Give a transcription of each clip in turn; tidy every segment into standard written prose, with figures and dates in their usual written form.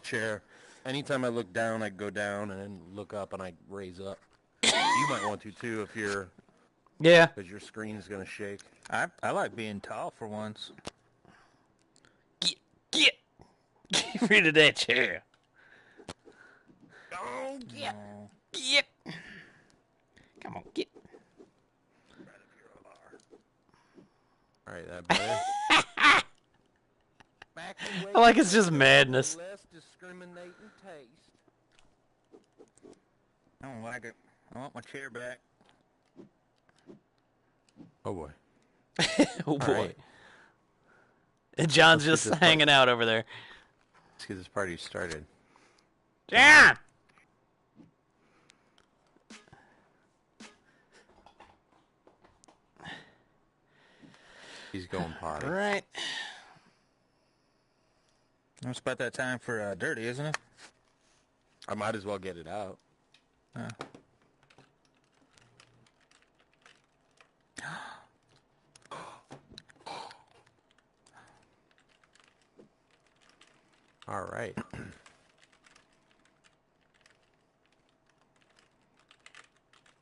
chair. Anytime I look down, I go down, and then look up, and I raise up. You might want to, too, if you're... Yeah. Because your screen's going to shake. I like being tall for once. Get rid of that chair. Oh, Get. Come on, get. All right, that better. I like it's just madness. Less discriminating taste. I don't like it. I want my chair back. Oh, boy. Oh, boy. Right. And John's Let's just get this hanging out over there. Let's get this party started. John! He's going potty. Right. It's about that time for dirty, isn't it? I might as well get it out. All right.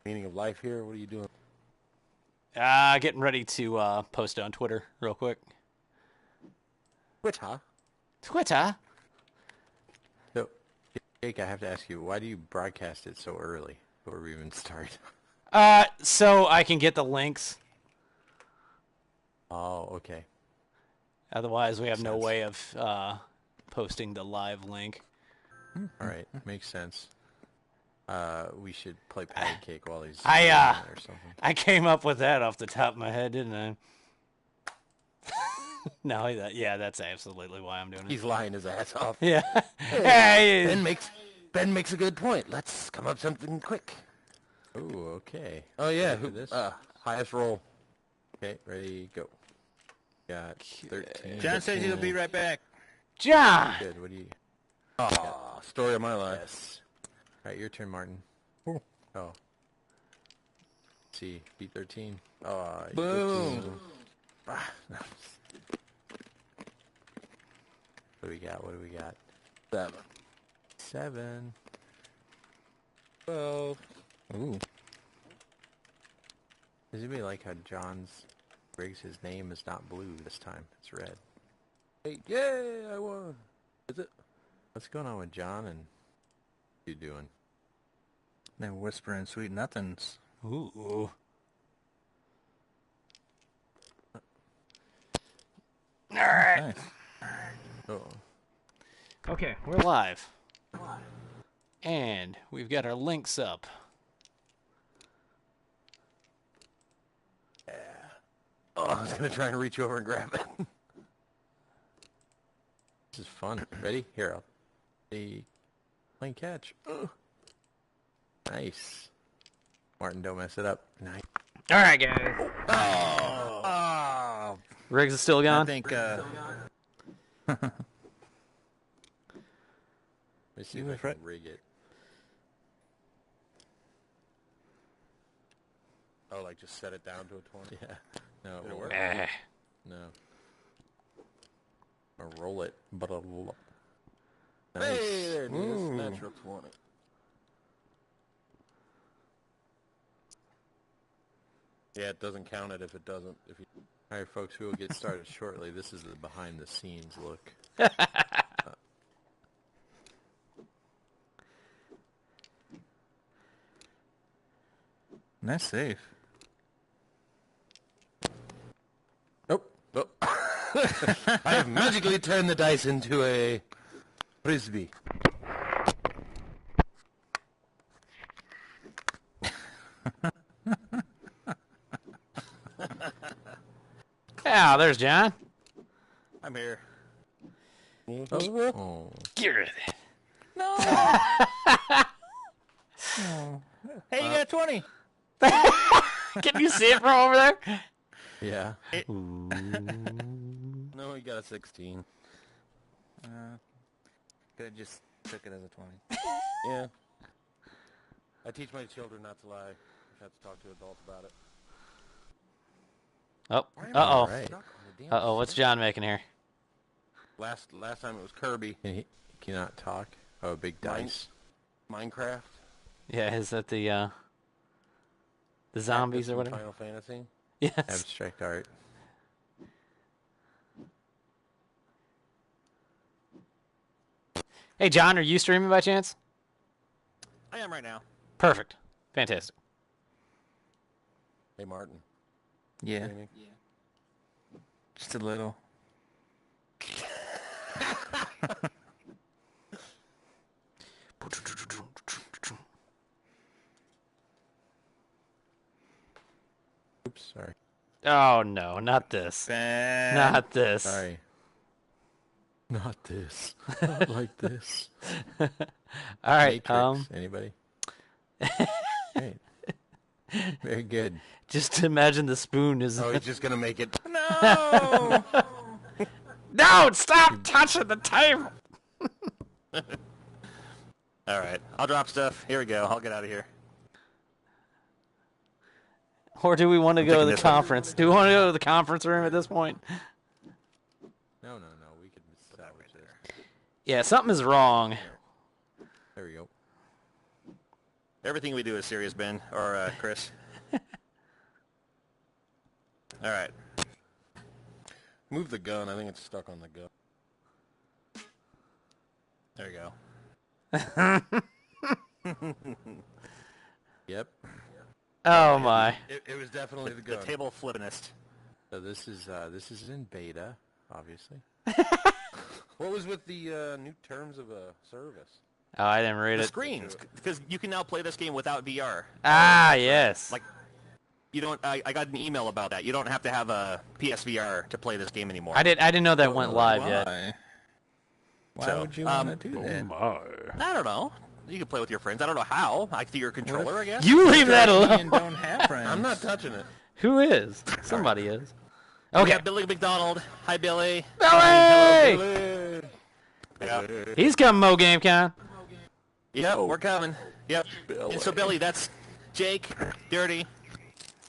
Meaning of life here? What are you doing? Getting ready to post it on Twitter real quick. Twitter? Twitter? So, Jake, I have to ask you, why do you broadcast it so early before we even start? So I can get the links. Oh, okay. Otherwise, we have no way of posting the live link. All right, makes sense. We should play patty cake while he's I or something. I came up with that off the top of my head, didn't I? No, yeah, that's absolutely why I'm doing it. He's lying his ass off. Yeah. Hey, Ben makes a good point. Let's come up with something quick. Ooh, okay. Oh yeah, this? Highest roll. Okay, ready, go. Got 13. John says he'll be right back. John! Good, what do you... Oh, story of my life. Yes. All right, your turn, Martin. Oh. Let's see, beat 13. Oh, boom. 13. What do we got? 7. 12. Ooh. Does anybody like how Briggs' name is not blue this time? It's red. Hey, yay, I won. Is it? What's going on with John and you doing? They're whispering sweet nothings. Ooh. All right. Nice. Oh. Okay, we're live. And we've got our links up. Yeah. Oh, I was going to try and reach over and grab it. This is fun. Ready? Here, I'll playing catch. Ugh. Nice. Martin, don't mess it up. Nice. All right, guys. Oh. Riggs is still gone? I think, Let me see if I can rig it. Oh, like just set it down to a 20? Yeah. No, it won't work. No. Or roll it, but a nice. Hey, there it is. Natural 20. Yeah, it doesn't count it if it doesn't. All right, folks, we will get started shortly. This is the behind-the-scenes look. nice save. Nope. I have magically turned the dice into a frisbee. Yeah, there's John. I'm here. Oh. Get rid of it. No. Hey, you got 20. Can you see it from over there? Yeah. No, he got a 16. Could have just took it as a 20. Yeah. I teach my children not to lie. I have to talk to adults about it. Oh. All right. Uh-oh. What's John making here? Last time it was Kirby. Can you not talk? Oh, big dice. Minecraft. Yeah, is that the zombies or whatever? Final Fantasy. Yes. Abstract art. Hey, John, are you streaming by chance? I am right now. Perfect. Fantastic. Hey, Martin. Yeah. Streaming? Just a little. Oops, sorry. Oh, no, not this. Ben. Not this. Sorry. Not this. Not like this. All right. Matrix. Anybody? Right. Very good. Just imagine the spoon is... Oh, he's just gonna make it. No! No, stop touching the table. All right. I'll drop stuff. Here we go. I'll get out of here. Or do we want to go to taking the this one. conference? Do we want to go to the conference room at this point? No. We could salvage this. Yeah, something is wrong. There we go. Everything we do is serious, Ben. Or Chris. All right. Move the gun. I think it's stuck on the gun. There you go. Yep. Oh, my. It was definitely the The gun. table flippinest. So this is in beta, obviously. What was with the new terms of service? Oh, I didn't read The it. screens, because you can now play this game without VR. Ah, yes. Like, you don't. I got an email about that. You don't have to have a PSVR to play this game anymore. I didn't know that went live yet. Why Why would you want to do that? I don't know. You can play with your friends. I don't know how. Like through your controller, I guess. You leave that Oh. alone. don't have friends. I'm not touching it. Who is? Somebody is. We Okay. got Billy McDonald. Hi, Billy. Billy! Yeah. He's coming, Mo GameCon. Yep, we're coming. Yep. And so, Billy, that's Jake, Dirty.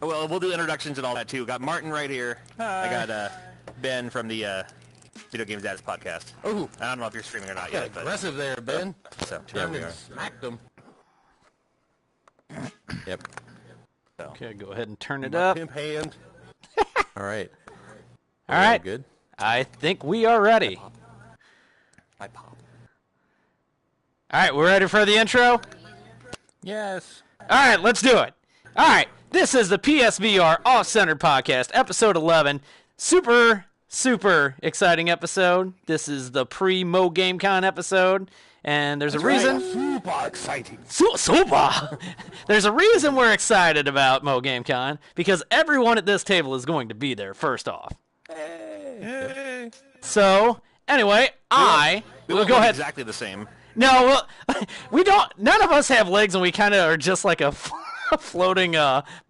Oh, well, we'll do introductions and all that, too. Got Martin right here. I got Ben from the Video Games Dads podcast. Oh, I don't know if you're streaming or not yeah, yet, but... aggressive there, Ben. So, Yeah, we are. Smacked him. Yep. Okay, go ahead and turn it My up. pimp hand. All right. All right. Good. I think we are ready. I pop. All right, we're ready for the intro? Yes. All right, let's do it. All right, this is the PSVR Off-Centered Podcast, episode 11. Super exciting episode. This is the pre-Mo GameCon episode, and there's a reason. Super exciting. Super! There's a reason we're excited about Mo GameCon, because everyone at this table is going to be there, first off. Hey. So, anyway, we'll go ahead. Exactly the same. No, we don't. None of us have legs, and we kind of are just like a floating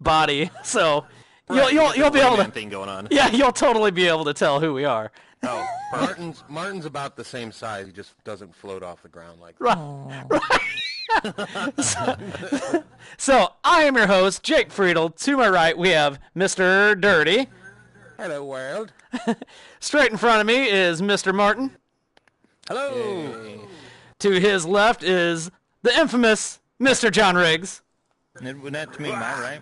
body. So Right, you'll be able to. thing going on. Yeah, you'll totally be able to tell who we are. Oh, Martin's about the same size. He just doesn't float off the ground like So I am your host, Jake Friedel. To my right, we have Mr. Dirty. Hello, world. Straight in front of me is Mr. Martin. Hello. To his left is the infamous Mr. John Riggs. That to me, am I right?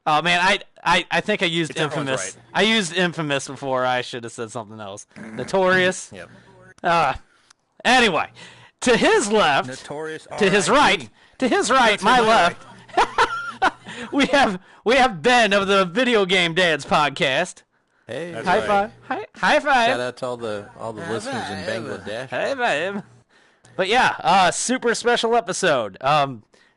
Oh man, I think I used It's everyone's infamous. right. I used infamous before. I should have said something else. Notorious. Yep. Anyway, to his left, Notorious. to his right, my left, we have Ben of the Video Game Dads podcast. Hey. That's High right. five! High Shout five! out to all the listeners in Bangladesh. High five! But yeah, super special episode.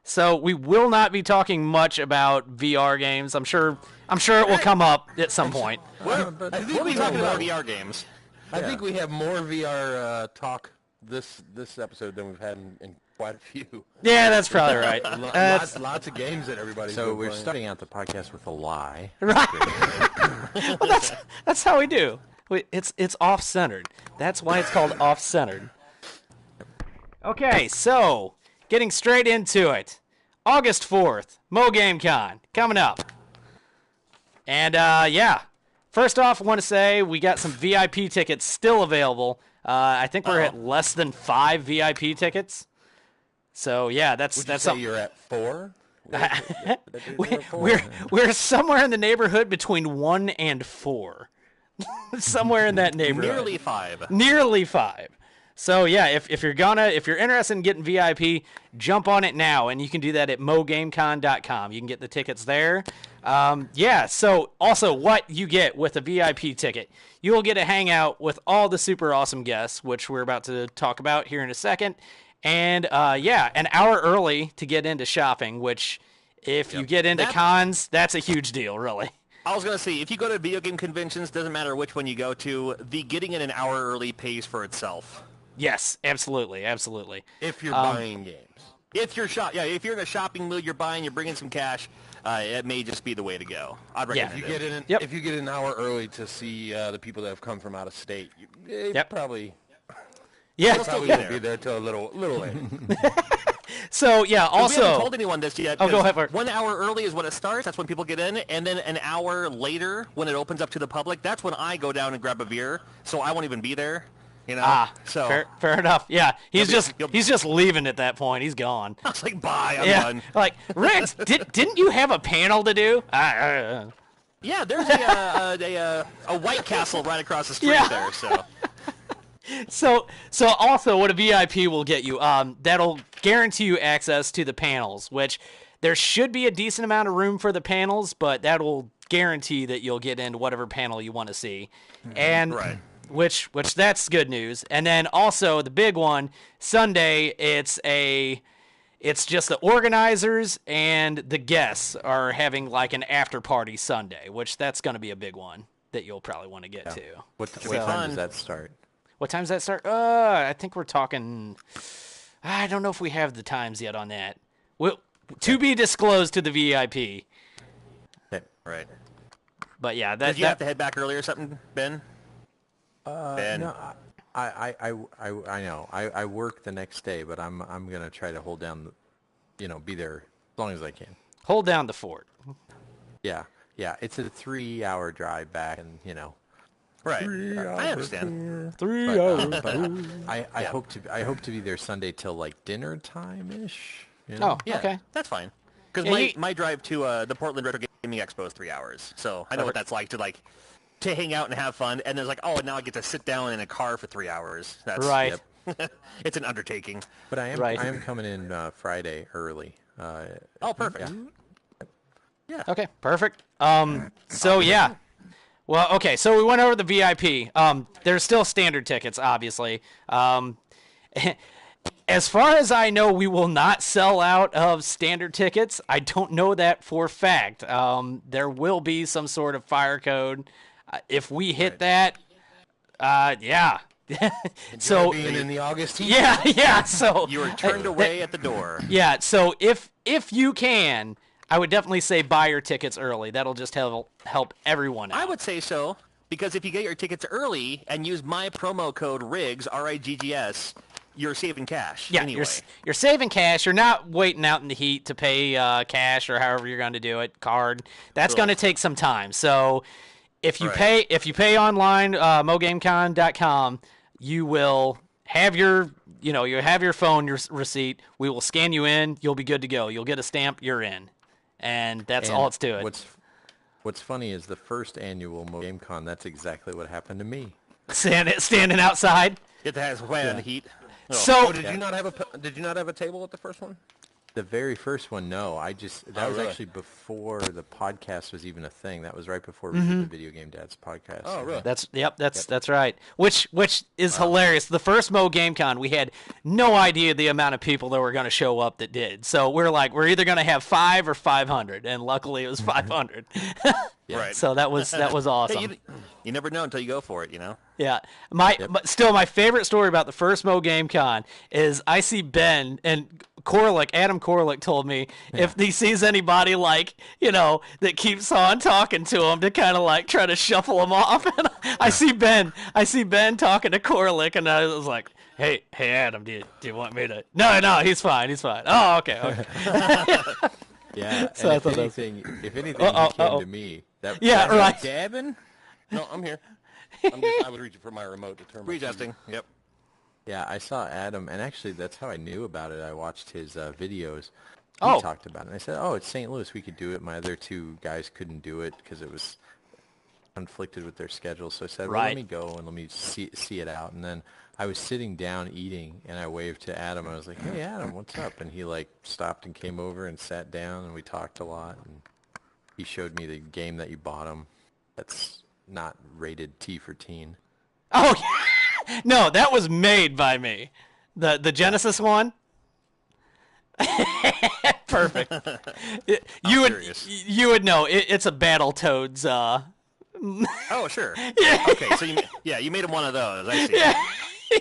So we will not be talking much about VR games. I'm sure it will come up at some point. Well, We'll be talking about VR games. I think we have more VR talk this episode than we've had in quite a few. Yeah, that's probably right. That's- Lots of games that everybody's So been we're playing. starting out the podcast with a lie. Right. Well, that's how we do. It's off-centered. That's why it's called off-centered. Okay, so getting straight into it. August 4th, Mo GameCon coming up. And yeah, first off, I want to say we got some VIP tickets still available. I think we're at less than 5 VIP tickets. So yeah, that's Would you say something. you're at 4? We're somewhere in the neighborhood between 1 and 4. Somewhere in that neighborhood. Nearly 5. Nearly 5. So yeah, if you're interested in getting VIP, jump on it now, and you can do that at mogamecon.com. You can get the tickets there. Yeah. So also, what you get with a VIP ticket, you will get to hang out with all the super awesome guests, which we're about to talk about here in a second. And yeah, an hour early to get into shopping, which if you get into cons, that's a huge deal, really. I was going to say, if you go to video game conventions, doesn't matter which one you go to, the getting in an hour early pays for itself. Yes, absolutely, absolutely. If you're buying games. If you're if you're in a shopping mood, you're bringing some cash, it may just be the way to go. I'd recommend If you it. get in, if you get an hour early to see the people that have come from out of state, you probably Still won't be there till a little later. So yeah, also we haven't told anyone this yet. Oh, go ahead, Bart. 1 hour early is when it starts. That's when people get in, and then an hour later, when it opens up to the public, that's when I go down and grab a beer. So I won't even be there. You know. So fair enough. Yeah, he's just leaving at that point. He's gone. I was like, bye, I'm done. Like Rex, didn't you have a panel to do? Yeah, there's a White Castle right across the street there. So. So also what a VIP will get you, that'll guarantee you access to the panels, which there should be a decent amount of room for the panels, but that'll guarantee that you'll get into whatever panel you want to see. And which that's good news. And then also the big one, Sunday, it's just the organizers and the guests are having like an after party Sunday, which that's going to be a big one that you'll probably want to get to. What time does that start? What time does that start? I think we're talking. I don't know if we have the times yet on that. To be disclosed to the VIP. Right. But yeah, Did you have to head back early or something, Ben? Ben. No, I know. I work the next day, but I'm gonna try to hold down, be there as long as I can. Hold down the fort. Yeah. It's a 3-hour drive back, and Right. I understand. 3 hours. But I hope to be there Sunday till like dinner time ish. Oh, Yeah, okay. that's fine. Because my drive to the Portland Retro Gaming Expo is 3 hours, so I know what that's like to hang out and have fun. And there's like, oh, now I get to sit down in a car for 3 hours. That's Right. It's an undertaking. But I am coming in Friday early. Oh, perfect. Yeah. Okay, perfect. So yeah. Well, okay, so we went over the VIP. There's still standard tickets, obviously. As far as I know, we will not sell out of standard tickets. I don't know that for a fact. There will be some sort of fire code. If we hit that, yeah. So being in the August team. Yeah. So You were turned away at the door. Yeah. So if you can, I would definitely say buy your tickets early. That'll just help everyone out. I would say so, because if you get your tickets early and use my promo code RIGGS, RIGGS, you're saving cash. Yeah, anyway. you're saving cash. You're not waiting out in the heat to pay cash or however you're going to do it, card. That's going to take some time. So if you pay online, mogamecon.com, you will have your phone, your receipt. We will scan you in. You'll be good to go. You'll get a stamp. You're in. And that's all it's to it. What's funny is the first annual GameCon, that's exactly what happened to me. Standing outside. Get the hands away in the heat. So Did you not have a table at the first one? The very first one, no. That was actually before the podcast was even a thing. That was right before we did the Video Game Dads podcast. Oh, really? That's right. Which is hilarious. The first Mo GameCon, we had no idea the amount of people that were going to show up that did. So we're either going to have 5 or 500, and luckily it was 500. Right. So that was awesome. Hey, you never know until you go for it, Yeah. But still, my favorite story about the first Mo GameCon is I see Ben and Adam Corlick told me if he sees anybody that keeps on talking to him to kind of try to shuffle him off. And I see Ben talking to Corlick, and I was like, hey Adam, do you want me to? No, he's fine. Oh, okay. Yeah. So and if anything, he came to me. Right. Dabbing? No, I'm here. I was reaching for my remote to turn my Readjusting. Yep. Yeah, I saw Adam, and actually that's how I knew about it. I watched his videos. He Oh. talked about it. And I said, oh, it's St. Louis. We could do it. My other two guys couldn't do it because it was conflicted with their schedule. So I said, well, Right. let me go and let me see it out. And then I was sitting down eating, and I waved to Adam. I was like, hey, Adam, what's up? And he, like, stopped and came over and sat down, and we talked a lot. And he showed me the game that you bought him that's not rated T for teen. Oh, no, that was made by me. The Genesis one? Perfect. You would know. It's a Battletoads. Oh, sure. Yeah. Okay, so you made him one of those. I see.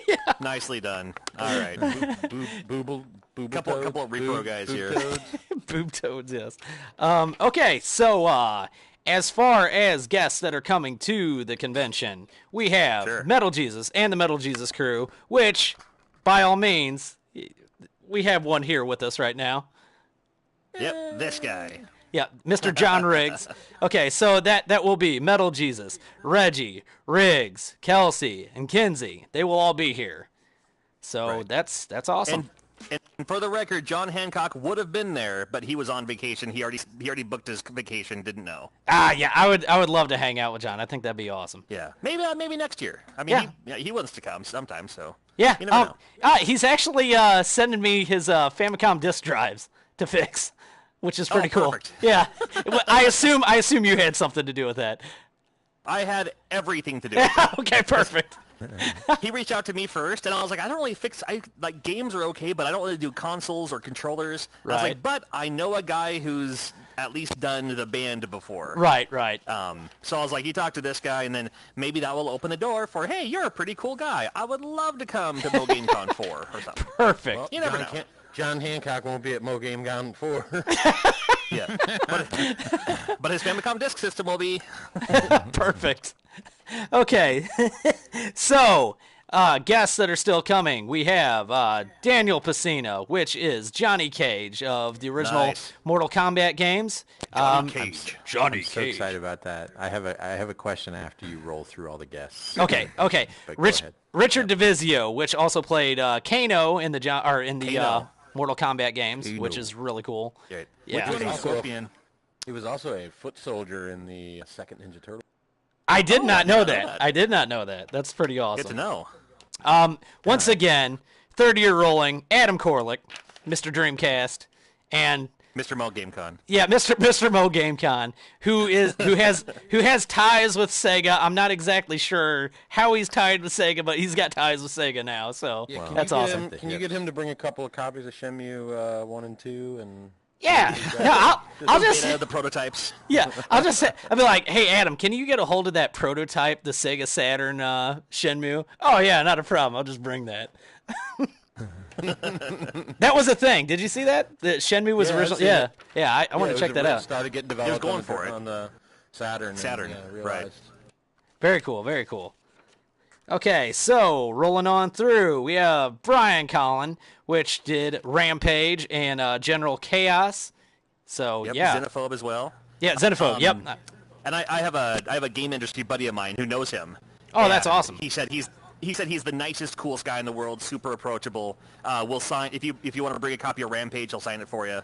Yeah. Nicely done. All right. Couple Couple of repro guys here. Boob toads, yes. Okay, so as far as guests that are coming to the convention, we have Sure. Metal Jesus and the Metal Jesus crew, which, by all means, we have one here with us right now. Yep, this guy. Yeah, Mr. John Riggs. Okay, so that will be Metal Jesus, Reggie, Riggs, Kelsey, and Kinsey. They will all be here. So Right. that's awesome. And for the record, John Hancock would have been there, but he was on vacation. He already booked his vacation. Didn't know. Yeah, I would love to hang out with John. I think that'd be awesome. Yeah, maybe next year. I mean, Yeah. he wants to come sometime. So Yeah. you never know. He's actually sending me his Famicom disk drives to fix, which is pretty cool. Perfect. Yeah. I assume you had something to do with that. I had everything to do with it. Okay, perfect. He reached out to me first, and I was like, I don't really like games are okay, but I don't really do consoles or controllers. I was Right. like, but I know a guy who's at least done the band before. Right. So I was like, you talk to this guy, and then maybe that will open the door for, hey, you're a pretty cool guy. I would love to come to MoGameCon 4 or something. Perfect. Well, You never know. John Hancock won't be at Mo Game Gone 4. Yeah. But his Famicom disk system will be. Perfect. Okay. So, guests that are still coming. We have Daniel Pacino, which is Johnny Cage of the original Nice. Mortal Kombat games. Cage. Johnny I'm so excited about that. I have a question after you roll through all the guests. Okay. But go ahead. Richard DeVizio, which also played Kano in the Kano. Mortal Kombat games, Kano. which is really cool. Yeah. Yeah. Which was a Also- Scorpion. He was also a foot soldier in the second Ninja Turtle. I did not know didn't know that. that. I did not know that. That's pretty awesome. Good to know. Once again, third year rolling, Adam Korlick, Mr. Dreamcast, and Mr. Mo GameCon. yeah, Mr. Mo GameCon, who has ties with Sega. I'm not exactly sure how he's tied with Sega, but he's got ties with Sega now, so Can that's you get awesome. Can you get him to bring a couple of copies of Shenmue 1 and 2 and? Yeah, no, I'll just Beta, the prototypes. I'll be like, hey Adam, can you get a hold of that prototype, the Sega Saturn Shenmue? Oh yeah, not a problem. I'll just bring that. That was a thing. Did you see that? The Shenmue was Yeah, I've original. seen Yeah, it. yeah. I want to check that out. Started getting developed going on the, for it. on the Saturn. Saturn, and, right. realized. Very cool. Very cool. Okay, so rolling on through, we have Brian Collin, which did Rampage and General Chaos. So Yep, yeah, Xenophobe as well. yeah, Xenophobe. Yep. And I have a game industry buddy of mine who knows him. Oh, that's And awesome. He said he's the nicest, coolest guy in the world. Super approachable. We'll sign if you want to bring a copy of Rampage, he'll sign it for you.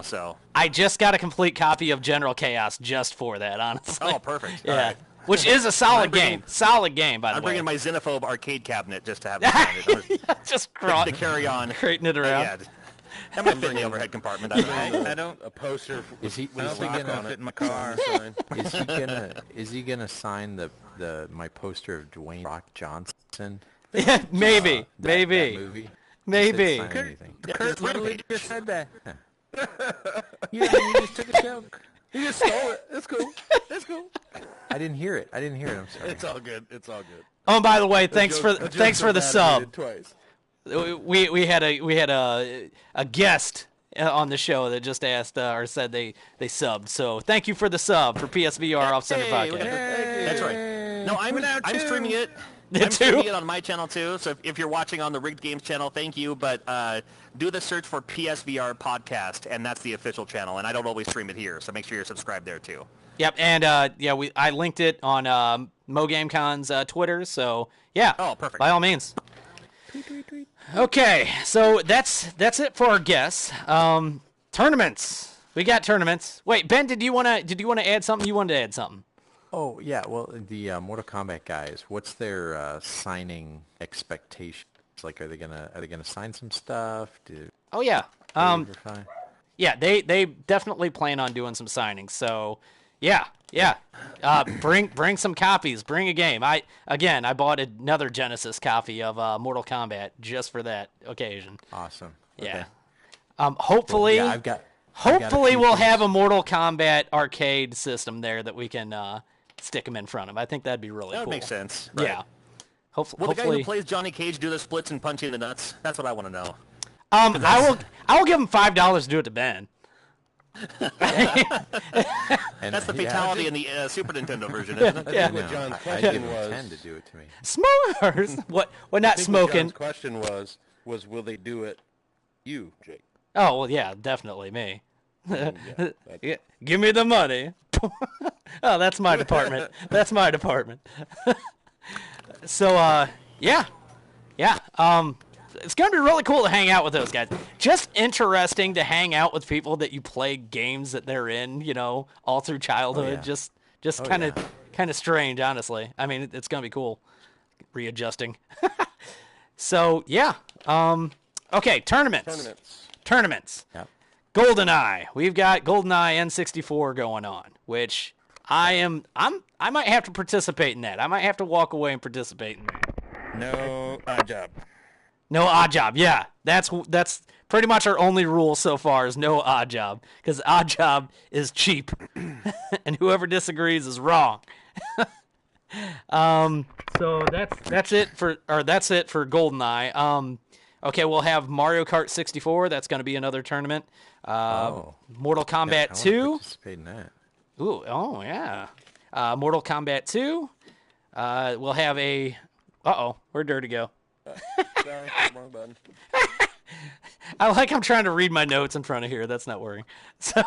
So. I just got a complete copy of General Chaos just for that, honestly. Oh, perfect. Yeah. All right. Which is a solid I'm bringing- game. Solid game, by the I'm way. bringing my Xenophobe arcade cabinet just to have it signed. Just To carry on. crating it around. Yeah. That might fit in the overhead compartment. I don't know. I don't. A poster Is he I don't think rock it's gonna on fit it. in my car. sign. is he gonna sign my poster of Dwayne Rock Johnson? Yeah, maybe. That maybe. movie. Maybe. He said sign anything. Kurt literally just said that. You just took a joke. You just stole it. It's cool. It's cool. I didn't hear it. I'm sorry. It's all good. It's all good. Oh, and by the way, thanks A for joke the so sub. bad we did Twice. We had a guest on the show that just asked or said they subbed. So thank you for the sub for PSVR Off-Centered Hey, Podcast. That's right. No, I'm streaming it. You I'm too? streaming it on my channel too. So if you're watching on the Rigged Games channel, thank you. But do the search for PSVR Podcast, and that's the official channel. And I don't always stream it here, so make sure you're subscribed there too. Yep, and I linked it on MoGameCon's Twitter. So yeah. Oh, perfect. By all means. Tweet. Okay, so that's it for our guests. Tournaments. We got tournaments. Wait, Ben, did you wanna add something? You wanted to add something. Oh, yeah. Well, the Mortal Kombat guys, what's their signing expectations? Like, are they gonna sign some stuff? Oh yeah. Fine? Yeah, they definitely plan on doing some signings. So, yeah. Bring some copies. Bring a game. I bought another Genesis copy of Mortal Kombat just for that occasion. Awesome. Yeah. Okay. Hopefully, yeah, I've got we'll have a Mortal Kombat arcade system there that we can stick them in front of. I think that'd be really cool. That would make sense. Right. Yeah. Will hopefully, the guy who plays Johnny Cage do the splits and punch you in the nuts? That's what I want to know. I will give him $5 to do it to Ben. And, That's the fatality in the Super Nintendo version, isn't it? I think what John's I question didn't was... intend to do it to me. Smokers. What? Not I think smoking. John's question was will they do it you, Jake? Oh well, yeah, definitely me. Yeah, Yeah, give me the money. Oh, that's my department. That's my department. So, yeah. It's going to be really cool to hang out with those guys. Just interesting to hang out with people that you play games that they're in, all through childhood. yeah. Just kind of strange, honestly. I mean, it's going to be cool readjusting. So, yeah. Okay, Tournaments. Yep. GoldenEye. We've got GoldenEye N64 going on, which I might have to participate in that. I might have to walk away and participate in that. No odd job. No odd job. Yeah, that's pretty much our only rule so far is no odd job, because odd job is cheap, and whoever disagrees is wrong. So that's it for GoldenEye. Okay, we'll have Mario Kart 64. That's going to be another tournament. Mortal Kombat 2. I want to participate in that. Ooh, oh yeah. Mortal Kombat 2. We'll have a. Where'd Dirty go? Sorry, wrong button. I'm trying to read my notes in front of here. That's not working. So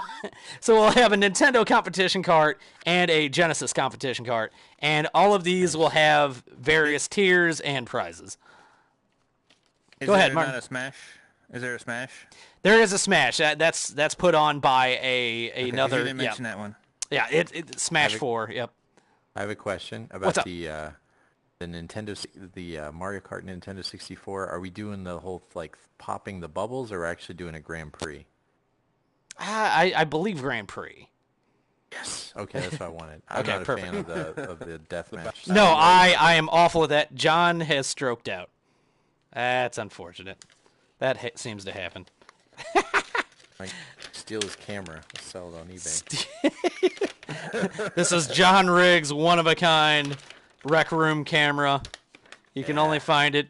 we'll have a Nintendo competition cart and a Genesis competition cart, and all of these will have various tiers and prizes. Go ahead, Martin. Is there a Smash? There is a Smash. That's put on by another. You didn't mention that one. Yeah, it's Smash 4. Yep. I have a question What's about up? the Mario Kart Nintendo 64. Are we doing the whole popping the bubbles, or actually doing a Grand Prix? I believe Grand Prix. Yes. Okay, that's what I wanted. I'm Okay, not a perfect. fan of the deathmatch. No, I am awful at that. John has stroked out. That's unfortunate. That seems to happen. Steal his camera. Let's sell it on eBay. This is John Riggs' one-of-a-kind Rec Room camera. You can only find it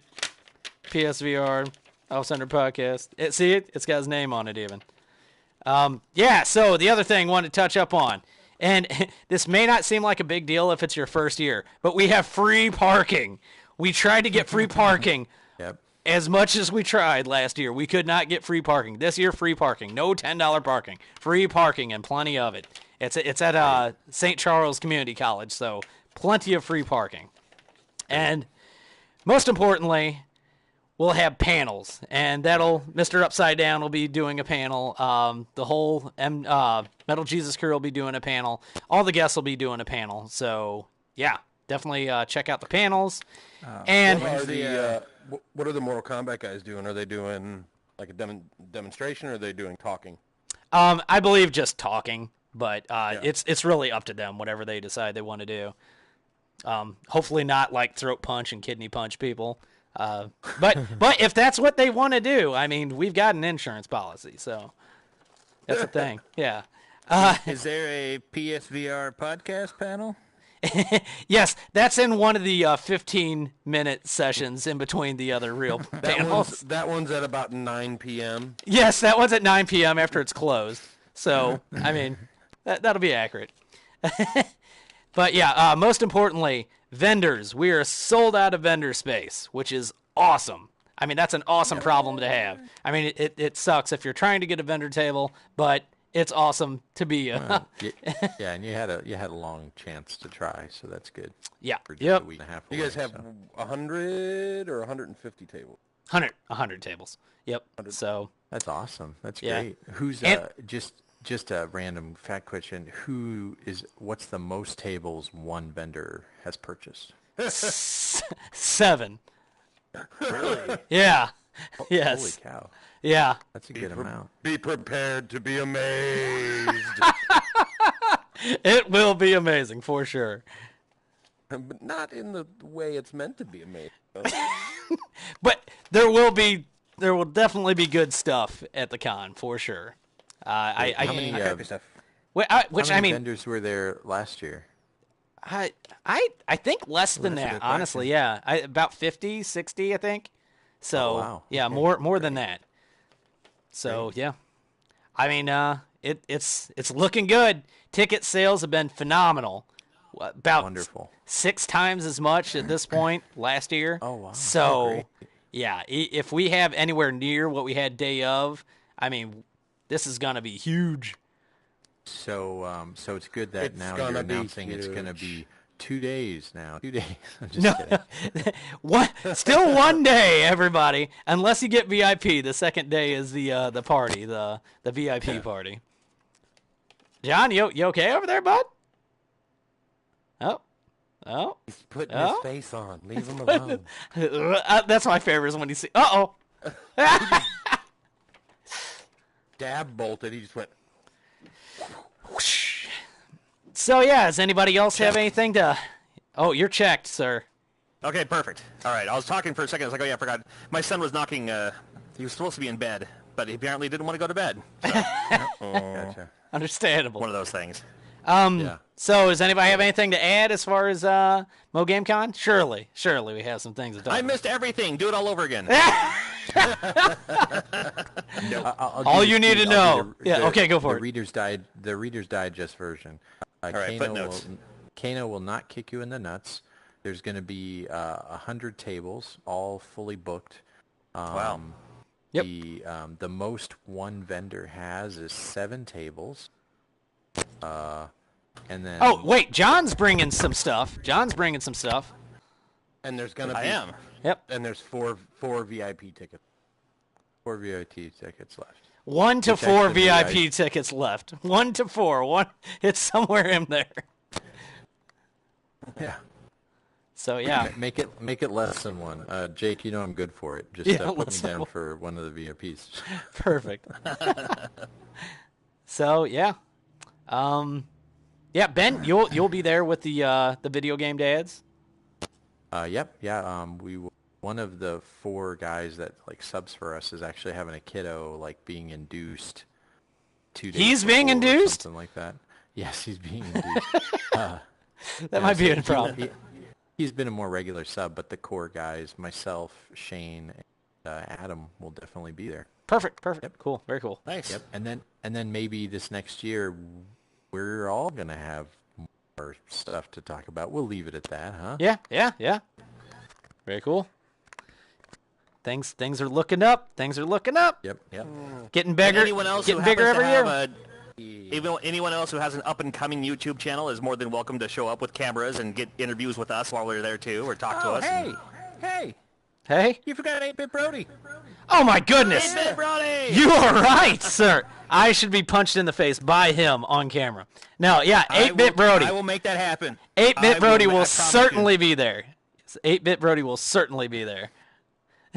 PSVR Off-Centered Podcast. See it? It's got his name on it even. So the other thing I wanted to touch up on, and this may not seem like a big deal if it's your first year, but we have free parking. We tried to get free parking. Yep. As much as we tried last year, we could not get free parking. This year, free parking. No $10 parking. Free parking and plenty of it. It's at St. Charles Community College, so plenty of free parking. And most importantly, we'll have panels, and Mr. Upside Down will be doing a panel. The whole Metal Jesus crew will be doing a panel. All the guests will be doing a panel. So yeah, definitely check out the panels. And What are the Mortal Kombat guys doing? Are they doing like a demonstration, or are they doing talking? I believe just talking, but it's really up to them, whatever they decide they want to do. Hopefully not like throat punch and kidney punch people. But if that's what they want to do, I mean, we've got an insurance policy, so that's the thing. Yeah. Is there a PSVR podcast panel? Yes, that's in one of the 15-minute sessions in between the other real panels. That one's at about 9 p.m. Yes, that one's at 9 p.m. after it's closed. So, I mean, that'll be accurate. But yeah, most importantly, vendors. We are sold out of vendor space, which is awesome. I mean, that's an awesome problem to have. I mean, it sucks if you're trying to get a vendor table, but it's awesome to be. Yeah, and you had a long chance to try, so that's good. Yeah. For just Yep. a week and a half You away, guys have so. 100 or 150 tables? 100 tables. Yep. 100. So That's awesome. That's Yeah. great. Who's And- just a random fact question? What's the most tables one vendor has purchased? 7. Really? Yeah. Holy Yes. cow. Yeah. That's a good amount. Be prepared to be amazed. It will be amazing for sure. But not in the way it's meant to be amazing. But there will definitely be good stuff at the con for sure. How many Happy stuff. vendors were there last year? I think less than that's a that, good honestly. Yeah, about 50, 60, I think. So Oh, wow. yeah, Okay. more than that. So yeah, I mean, it's looking good. Ticket sales have been phenomenal. About Wonderful. 6 times as much at this point last year. Oh, wow. So Oh, great. yeah, if we have anywhere near what we had day of, I mean, this is gonna be huge. So it's good that It's now gonna you're be announcing it's going to huge. be 2 days now. 2 days. I'm just No, kidding. still one day, everybody. Unless you get VIP, the second day is the party, the VIP party. John, you okay over there, bud? Oh, He's putting Oh? his face on. Leave him alone. that's my favorite is when you see. Uh-oh. Dab bolted. He just went. So yeah, does anybody else have anything to? Oh, you're checked, sir. Okay, perfect. All right, I was talking for a second. I was like, oh yeah, I forgot. My son was knocking. He was supposed to be in bed, but he apparently didn't want to go to bed. So, Gotcha. Understandable. one of those things. Yeah. So does anybody have anything to add as far as Mo Game Con? Surely we have some things to talk I about. missed everything. Do it all over again. All you need to know. Yeah, okay, go for it. The Reader's Digest version. right, footnotes. Kano will not kick you in the nuts. There's going to be 100 tables, all fully booked. Wow. Yep. The most one vendor has is 7 tables. And then Oh wait, John's bringing some stuff. And there's gonna be. I am. Yep. And there's four VIP tickets. 4 VIP tickets left. 1 to Which 4 actually VIP tickets left. 1 to 4. One. It's somewhere in there. Yeah. So yeah. Make it less than 1. Jake, you know I'm good for it. Just Yeah, put me less than down 1. for one of the VIPs. Perfect. So yeah. Yeah, Ben, you'll be there with the video game dads. Yep. Yeah. One of the 4 guys that like subs for us is actually having a kiddo like being induced 2 days. He's being before or induced? something like that. Yes, he's being induced. That might be a problem. He's been a more regular sub, but the core guys, myself, Shane, and Adam, will definitely be there. Perfect. Cool. Very cool. Nice. Yep. And then maybe this next year, we're all gonna have more stuff to talk about. We'll leave it at that, huh? Yeah. Very cool. Things are looking up. Yep. Getting bigger. Anyone else getting who bigger happens every to year. have anyone else who has an up-and-coming YouTube channel is more than welcome to show up with cameras and get interviews with us while we're there too, or talk to us. Hey! Hey. You forgot 8-Bit Brody. Oh my goodness. 8-Bit Brody! You are right, sir. I should be punched in the face by him on camera. No, yeah, 8-Bit Brody. I will make that happen. 8-Bit Brody I will promise certainly you. be there. 8-Bit Brody will certainly be there.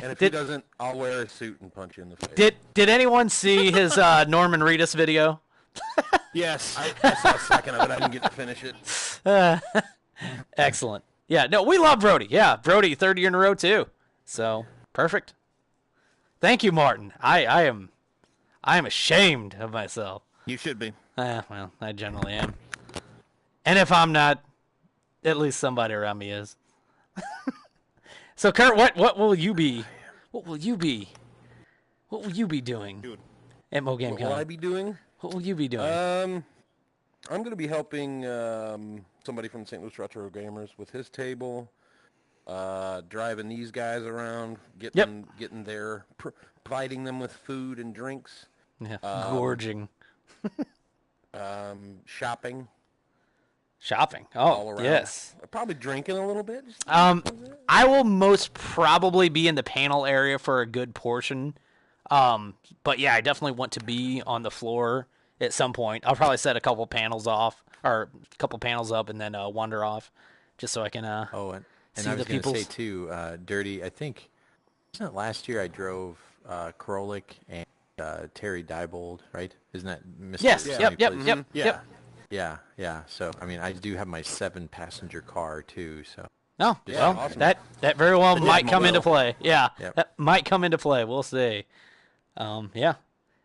And if he doesn't, I'll wear a suit and punch you in the face. Did anyone see his Norman Reedus video? Yes. I saw a second of it. I didn't get to finish it. Excellent. Yeah, no, we love Brody. Yeah, Brody, 3rd year in a row too. So perfect. Thank you, Martin. I am ashamed of myself. You should be. Well, I generally am. And if I'm not, at least somebody around me is. So Kurt, what will you be? What will you be doing Dude. at Mo Game What will I Con? be doing? What will you be doing? I'm going to be helping somebody from St. Louis Retro Gamers with his table, driving these guys around, getting there, providing them with food and drinks. Yeah, gorging. Shopping. Shopping. All Oh, around. yes. Probably drinking a little bit. I will most probably be in the panel area for a good portion. But yeah, I definitely want to be on the floor at some point. I'll probably set a couple panels off, or a couple panels up, and then wander off, just so I can And see I was the going to people's. say too, Dirty. I think wasn't it last year I drove Krolik and Terry Diebold, right? Isn't that Mr. Yes. Sonny Yep. Yep. Plays? Yep. Yeah. Yep. Yeah. So I mean, I do have my 7-passenger car too. So No. Yeah, Well, awesome. that very well The might come Ditmobile. into play. Yeah. Yep. That might come into play. We'll see. Yeah.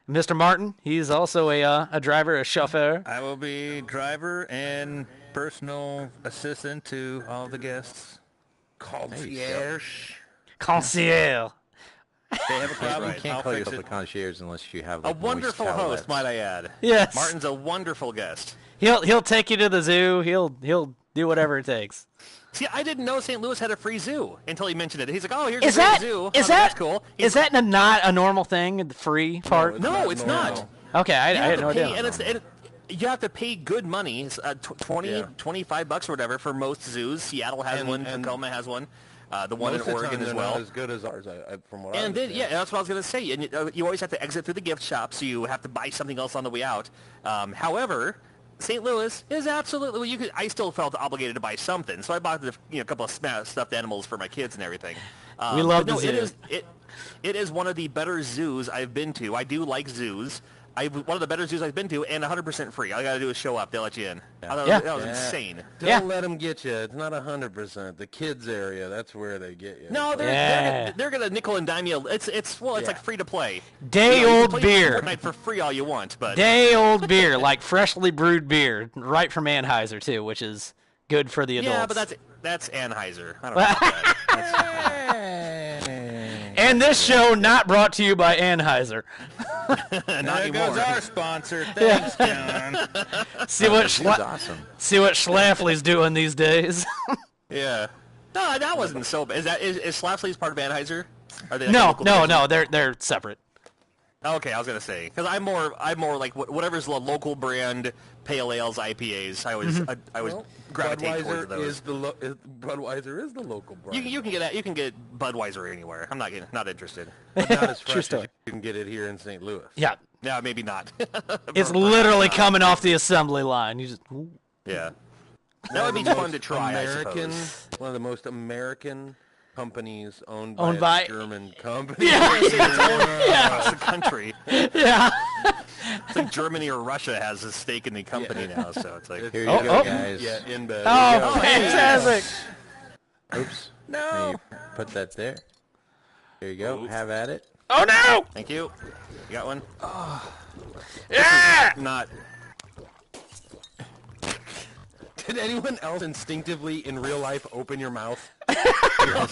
Mr. Martin, he's also a driver, a chauffeur. I will be driver and personal assistant to all the guests. Concierge. Concierge. They have a problem. you can't I'll call fix yourself it. a concierge unless you have A like, moist wonderful towelettes. host, might I add. Yes. Martin's a wonderful guest. He'll take you to the zoo. He'll do whatever it takes. See, I didn't know St. Louis had a free zoo until he mentioned it. He's like, "Oh, here's Is a free that zoo." is That's that cool? is that not a normal thing? The free part? No, it's not. normal. Okay, I You have had to no pay, idea. and you have to pay good money, 20, Yeah. $25 or whatever for most zoos. Seattle has one, and Tacoma has one, the one Most in of the Oregon time as they're well. not as good as ours, from what I And then, understand. yeah, that's what I was going to say. And you always have to exit through the gift shop, so you have to buy something else on the way out. However, St. Louis is absolutely. Well, I still felt obligated to buy something, so I bought a couple of stuffed animals for my kids and everything. We love but no, the zoo. It is one of the better zoos I've been to. I do like zoos. One of the better zoos I've been to, and 100% free. All you got to do is show up. They'll let you in. I thought Yeah. that was Yeah. insane. Don't Yeah. let them get you. It's not 100%. The kids area, that's where they get you. No, Yeah. they're gonna nickel and dime you. It's Yeah. like free to play. Day You can old play beer. Fortnite for free all you want, but Day old beer, like freshly brewed beer, right from Anheuser too, which is good for the adults. yeah, but that's Anheuser. I don't know about that. And this show not brought to you by Anheuser. Not There anymore. goes our sponsor. Thanks, John. See what This is awesome. see what Schlafly's doing these days. Yeah. No, that wasn't so bad. Is Slapsleeves part of Anheuser? Are they like a no, local no, division? no, they're separate. Okay, I was gonna say because I'm more like whatever's the local brand pale ales, IPAs. I always gravitate towards those. Budweiser is the local brand. You can get Budweiser anywhere. I'm not interested. But not as fresh as story. you can get it here in St. Louis. Yeah, Yeah, maybe not. it's literally coming off the assembly line. You just ooh. Yeah. That would be fun to try, American, I suppose. one of the most American companies owned Owned by by- a German company. Across the country. yeah. It's like Germany or Russia has a stake in the company now, so it's like... Here you Oh, go, oh. guys. Yeah, in bed. Oh, fantastic! Oops. No. You put that there. There you go. Oops. Have at it. Oh no! Thank you. You got one? Yeah! Not... Did anyone else instinctively in real life open your mouth? You know,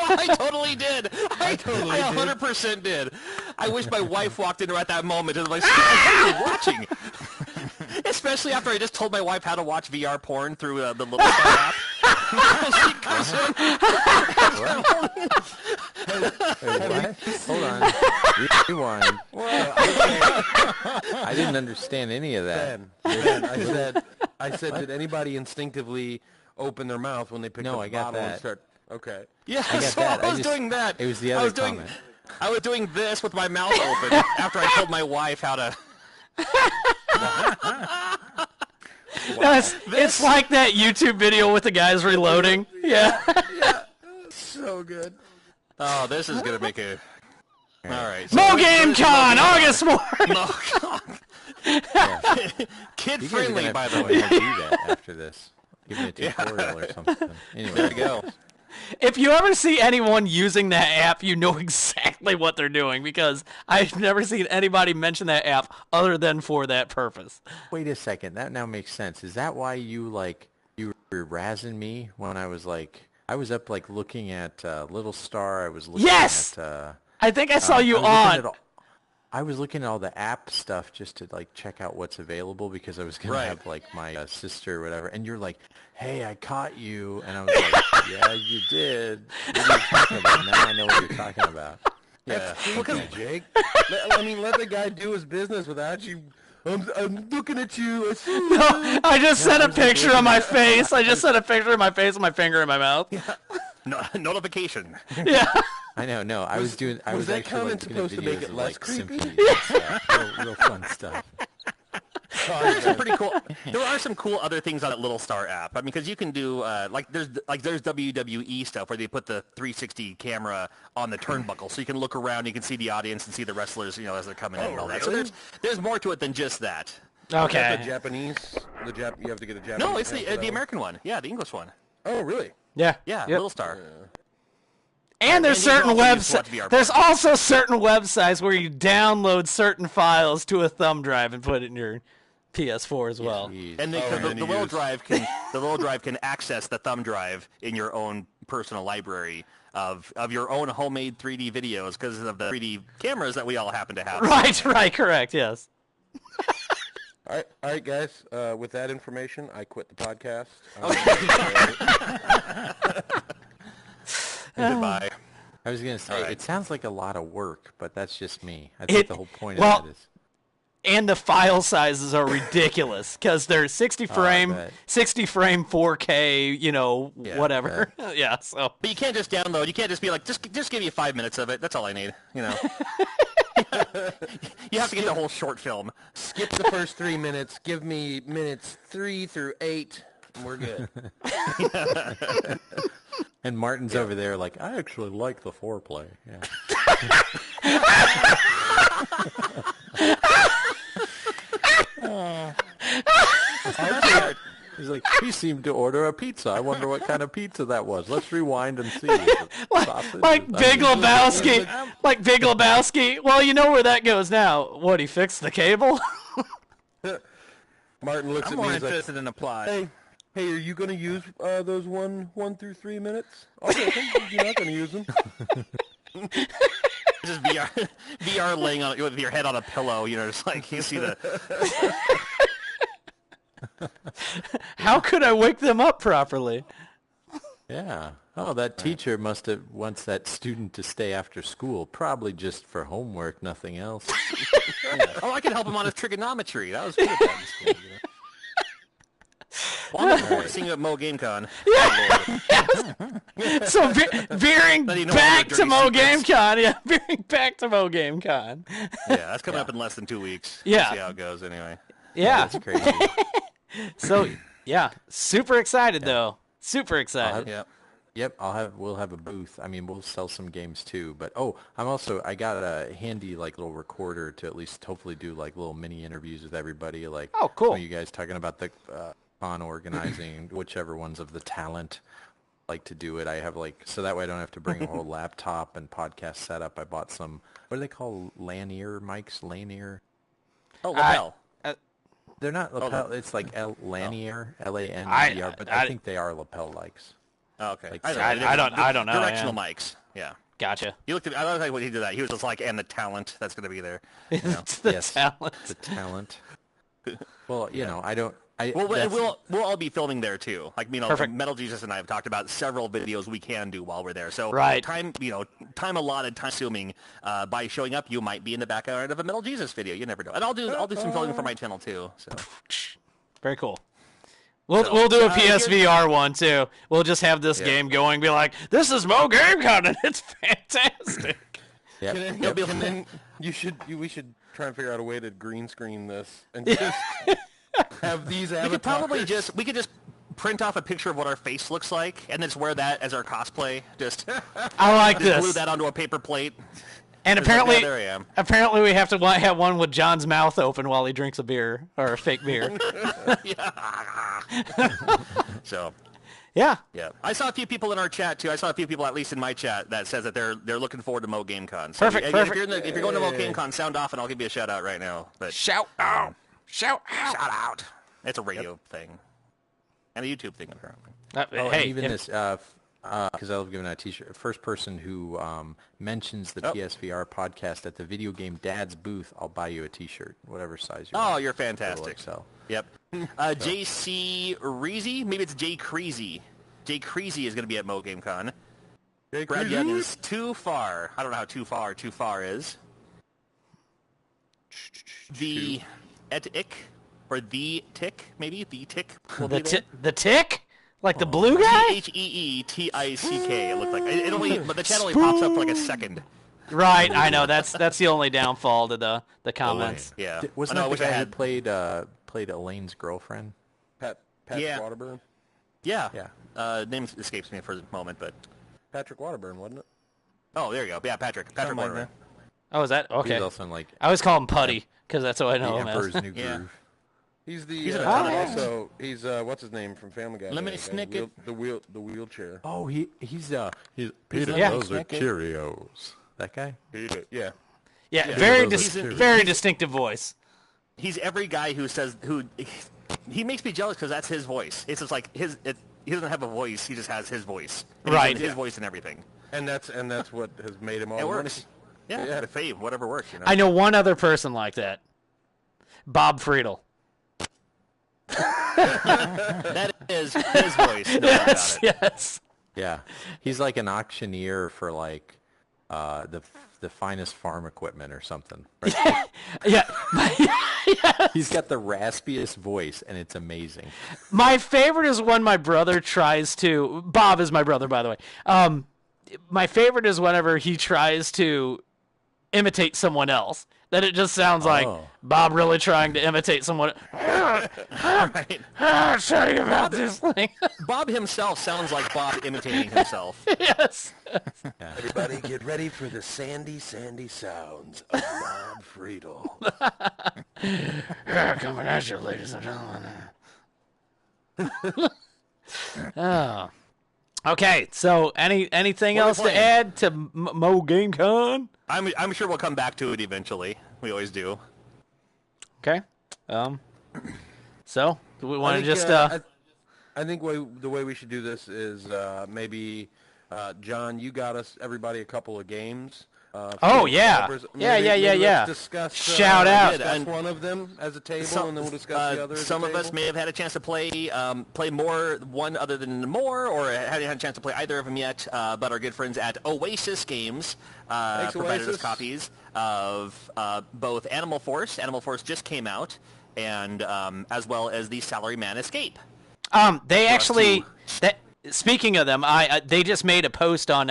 I totally did. I 100% did. I wish my wife walked in at that moment and was like, "What are you watching?" Especially after I just told my wife how to watch VR porn through the Little Star app. She comes in. Wait, what? Hold on. Rewind. I didn't understand any of that. Ben, I said, did anybody instinctively open their mouth when they picked No, up I the got bottle and that. start? Okay. Yeah, I got so that. I was I just- doing that. it was the I other was doing, comment. I was doing this with my mouth open after I told my wife how to... It's like that YouTube video with the guys reloading. Yeah. So good. Oh, this is going to make a... All right. Mo Game Con, August 4th! Kid You guys are friendly, gonna by have the to way. do that after this. Give me a tutorial or something. Anyway, There you go. If you ever see anyone using that app, you know exactly what they're doing because I've never seen anybody mention that app other than for that purpose. wait a second. That now makes sense. Is that why you were razzing me when I was up looking at Little Star. I was looking Yes! at I think I saw you I was looking on. at I was looking at all the app stuff just to check out what's available because I was gonna Right. have my sister or whatever, and you're like, "Hey, I caught you," and I was like, "Yeah, you did." What are you talking about? Now I know what you're talking about. Yeah. Creepy, Jake. Let the guy do his business without you. I'm looking at you. No, I just sent a picture of my face. I just sent a picture of my face with my finger in my mouth. Yeah. No, notification. Yeah. I know. No, I was doing. I was that actually comment doing supposed to videos make it of, less creepy? symphonies and stuff. Real fun stuff. There's some pretty cool. There are some cool other things on that Little Star app. I mean, because you can do there's WWE stuff where they put the 360 camera on the turnbuckle, so you can look around, you can see the audience and see the wrestlers, as they're coming in and all that. So there's more to it than just that. Okay. The Japanese. You have to get a Japanese. No, it's account for the that American one. Yeah, the English one. Oh, really? Yeah. Yeah, Yep. Little Star. And there's And you can certain also use websites. VR There's Podcast. also certain websites where you download certain files to a thumb drive and put it in your PS4 as well. Jeez. And the little drive can access the thumb drive in your own personal library of your own homemade 3D videos because of the 3D cameras that we all happen to have. Right, correct, yes. All right, guys. With that information, I quit the podcast. Goodbye. I was gonna say right. it sounds like a lot of work, but that's just me. I think the whole point of it is. And the file sizes are ridiculous because they're 60 frame, bet. 60 frame 4K, Yeah, whatever. Yeah, so. But you can't just download. You can't just be like, just give me 5 minutes of it. That's all I need. You have to get the whole short film. Skip the first 3 minutes. Give me minutes 3 through 8. And we're good. And Martin's over there like, I actually like the foreplay. Yeah. He's like, he seemed to order a pizza. I wonder what kind of pizza that was. Let's rewind and see. Like Big Lebowski. Like Big Lebowski. Well, you know where that goes now. What, he fixed the cable? Martin looks I'm at more me. He's like, interested in the plot. Hey, are you going to use those 1 through 3 minutes? I'll take them. You're not going to use them. Just VR laying on with your head on a pillow. Just like you see the. How could I wake them up properly? Yeah. Oh, that teacher must have wants that student to stay after school, probably just for homework, nothing else. Oh, I can help him on his trigonometry. That was good at that in school. Well, I'm looking forward to seeing you at Mo GameCon. So veering Let you know back all to the Mo dirty secrets. GameCon. Yeah, veering back to Mo GameCon. Yeah, that's coming up in less than 2 weeks. Yeah. We'll see how it goes anyway. Yeah. That's crazy. So, yeah, super excited though. Super excited. Yeah. Yep, we'll have a booth. I mean, we'll sell some games too. But I got a handy little recorder to at least hopefully do little mini interviews with everybody. Oh, cool. Some of you guys talking about the con organizing, whichever ones of the talent like to do it. I have so that way I don't have to bring a whole laptop and podcast setup. I bought some, what do they call lanier mics? Lanier. Oh, lapel. They're not lapel. It's lanier, L-A-N-E-R, but I think they are lapel likes. Oh, okay. I don't know. Directional Yeah. mics. Yeah. Gotcha. You looked at. I like when he did that. He was just like, and the talent that's going to be there. It's the Yes. talent. The talent. Well, We'll all be filming there too. Perfect. Metal Jesus and I have talked about several videos we can do while we're there. So Right. time allotted, time assuming by showing up, you might be in the background of a Metal Jesus video. You never know. And I'll do some filming for my channel too. So Very cool. We'll do a PSVR one too. We'll just have this game going, be like, this is Mo GameCon and it's fantastic. Yep. And then we should try and figure out a way to green screen this and just have these avatars. we could just print off a picture of what our face looks like and then just wear that as our cosplay. Just I like glue this. that onto a paper plate. And It's like, apparently, yeah, there I am. apparently we have to have one with John's mouth open while he drinks a beer or a fake beer. So. Yeah. Yeah, I saw a few people in our chat too. I saw a few people, at least in my chat, that says that they're looking forward to Mo GameCon. So Perfect. If you're going to Mo GameCon, sound off, and I'll give you a shout out right now. But Shout out. shout out! It's a radio thing and a YouTube thing apparently. Hey, even this, because I love giving out a T-shirt. First person who mentions the PSVR podcast at the Video Game Dad's booth, I'll buy you a T-shirt, whatever size you want. Oh, you're fantastic. XL. Yep. JC Reezy, maybe it's Jay Creasy. Jay Creasy is going to be at Mo GameCon. Brad Young is too far. I don't know how too far is. The Etik, or the Tick, maybe? The Tick. Well, the Tick? Like the blue guy? T-H-E-E-T-I-C-K, it looked like. But the chat only pops up for like a second. Right, I know. That's the only downfall to the comments. Yeah. Wasn't that the guy who played Elaine's girlfriend? Pat Yeah. Waterburn? Yeah. Yeah. Name escapes me for the moment, but... Patrick Waterburn, wasn't it? Oh, there you go. Yeah, Patrick Waterburn. Oh, is that? Okay. He's also in, like, I always call him Putty, because that's what I know The him Emperor's as. New Yeah. Groove. He's the He's also he's what's his name from Family Guy? Lemony Snicket. The wheelchair. Oh, he's Peter Yeah. those are Cheerios. That guy? Yeah. Yeah, those very distinctive voice. He's every guy who says... He makes me jealous because that's his voice. It's just like he doesn't have a voice, he just has his voice. And Right. His voice and everything. And that's what has made him all It the money. works. Yeah, the fave, whatever works, you know. I know one other person like that. Bob Friedel. That is his voice. No doubt Yes, about it. yes. Yeah. He's like an auctioneer for, like, the finest farm equipment or something. Right? Yeah. He's got the raspiest voice, and it's amazing. My favorite is when my brother tries to... Bob is my brother, by the way. My favorite is whenever he tries to imitate someone else. That it just sounds like Bob really trying to imitate someone. Right. I'll tell you about this thing. Bob himself sounds like Bob imitating himself. Yes. Everybody get ready for the sandy sounds of Bob Friedel. Coming at you, ladies and gentlemen. Oh. Okay, so anything What are we else to playing? add to Mo GameCon? I'm sure we'll come back to it eventually. We always do. Okay. So do we want to just I think the way we should do this is maybe John, you got us everybody a couple of games. Oh, yeah. Yeah. Let's discuss, Shout out. discuss one of them as a table, and then we'll discuss the other. As Some a of us table. may have had a chance to play one other than more, or hadn't had a chance to play either of them yet. But our good friends at Oasis Games provided us Oasis. copies of both Animal Force. Animal Force just came out, and as well as the Salaryman Escape. They actually to- speaking of them, they just made a post on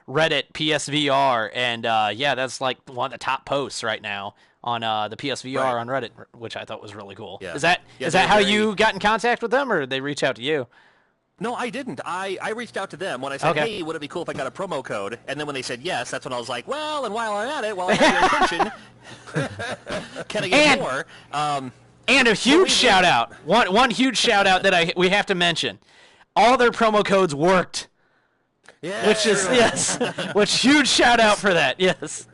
Reddit PSVR, and yeah, that's like one of the top posts right now on the PSVR Right. on Reddit, which I thought was really cool. Yeah. Is that Yeah, is that they're how very- you got in contact with them, or did they reach out to you? No, I didn't. I reached out to them when I said, Okay. hey, would it be cool if I got a promo code? And then when they said yes, that's when I was like, well, and while I'm at it, while I have your attention, can I get And- more? And a huge shout out, one huge shout out that we have to mention. All their promo codes worked, Yeah, which is which huge shout out for that. Yes.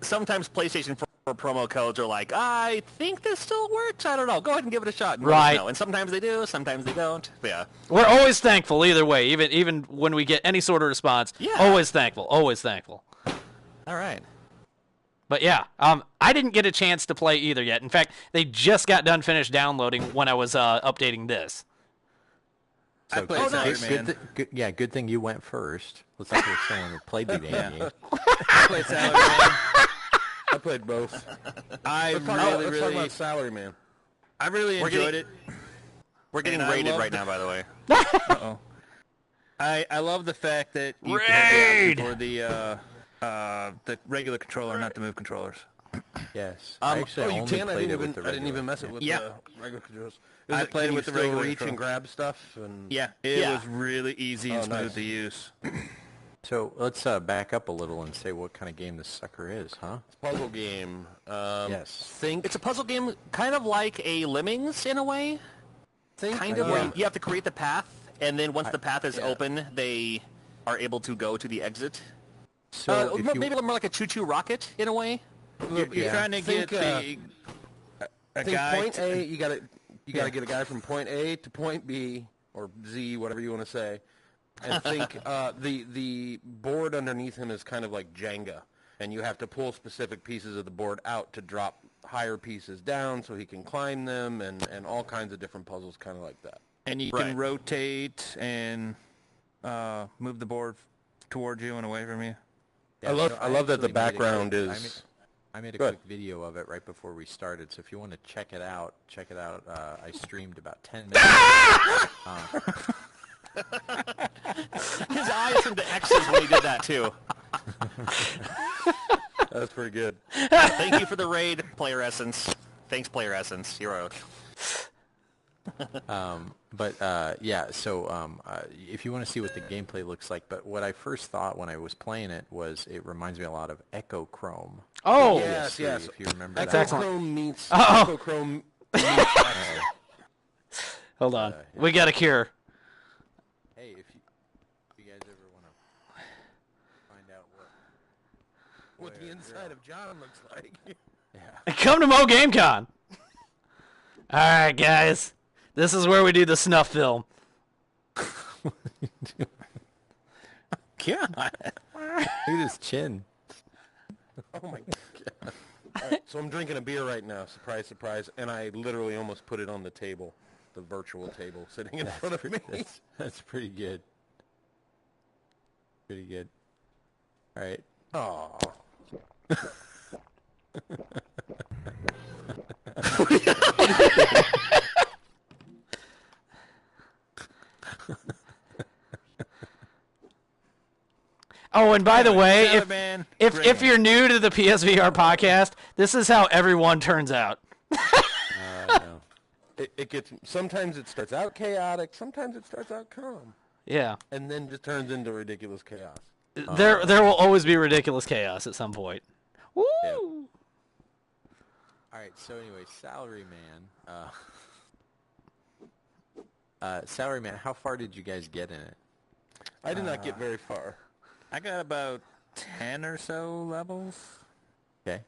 Sometimes PlayStation 4 promo codes are like, I think this still works. I don't know. Go ahead and give it a shot. And let us Right. know. And sometimes they do, sometimes they don't. But yeah. We're always thankful either way, even when we get any sort of response. Yeah. Always thankful. Always thankful. All right. But yeah, I didn't get a chance to play either yet. In fact, they just got done finished downloading when I was updating this. I played Salaryman. Good thing you went first. Looks like you're someone who played the damn game. I played Salaryman. I played both. I Let's talk about Salaryman. I really enjoyed it. We're getting And I rated love right the- now, by the way. Uh-oh. I love the fact that you can have the option for the regular controller, not the move controllers. Yes. I actually you only can. I played didn't it with even. the I didn't regular. even mess it with Yeah. the regular controls. I played can it with you the still regular reach control. and grab stuff and. Yeah, it Yeah. was really easy and smooth nice. to use. So let's back up a little and say what kind of game this sucker is, huh? Puzzle game. Yes. It's a puzzle game kind of like a Lemmings in a way. Kind of where you have to create the path, and then once the path is open, they are able to go to the exit. So if you, maybe more like a choo-choo rocket in a way. You're trying to Think, get a Think guy. point A. You got to get a guy from point A to point B or Z, whatever you want to say. And think the board underneath him is kind of like Jenga, and you have to pull specific pieces of the board out to drop higher pieces down so he can climb them, and all kinds of different puzzles kind of like that. And you Right. can rotate and move the board towards you and away from you. Yeah, I love that the actually made a background quick- is. I made a Go quick ahead. video of it right before we started, so if you want to check it out. I streamed about 10 minutes. His eyes turned to X's when he did that too. That's pretty good. Thank you for the raid, Player Essence. Thanks, Player Essence. You're out. If you want to see what the gameplay looks like, but what I first thought when I was playing it was it reminds me a lot of Echo Chrome. Oh, Yes, yes. If you remember That's that. excellent. Echrome meets Uh-oh. Echrome meets Excel. hold on. yeah. We got a cure. Hey, if you guys ever want to find out What the inside of John looks like. Come to Mo GameCon. All right, guys. This is where we do the snuff film. Yeah. look at his chin. Oh my god. All right, so I'm drinking a beer right now. Surprise, surprise. And I literally almost put it on the table, the virtual table sitting in front of me. That's pretty good. Pretty good. All right. Oh. Oh, and by the way, Man, if you're new to the PSVR podcast, this is how everyone turns out. No. It gets, sometimes it starts out chaotic, sometimes it starts out calm, Yeah. and then just turns into ridiculous chaos. There will always be ridiculous chaos at some point. Woo! Yep. All right. So anyway, Salaryman, how far did you guys get in it? I did not get very far. I got about 10 or so levels. Okay.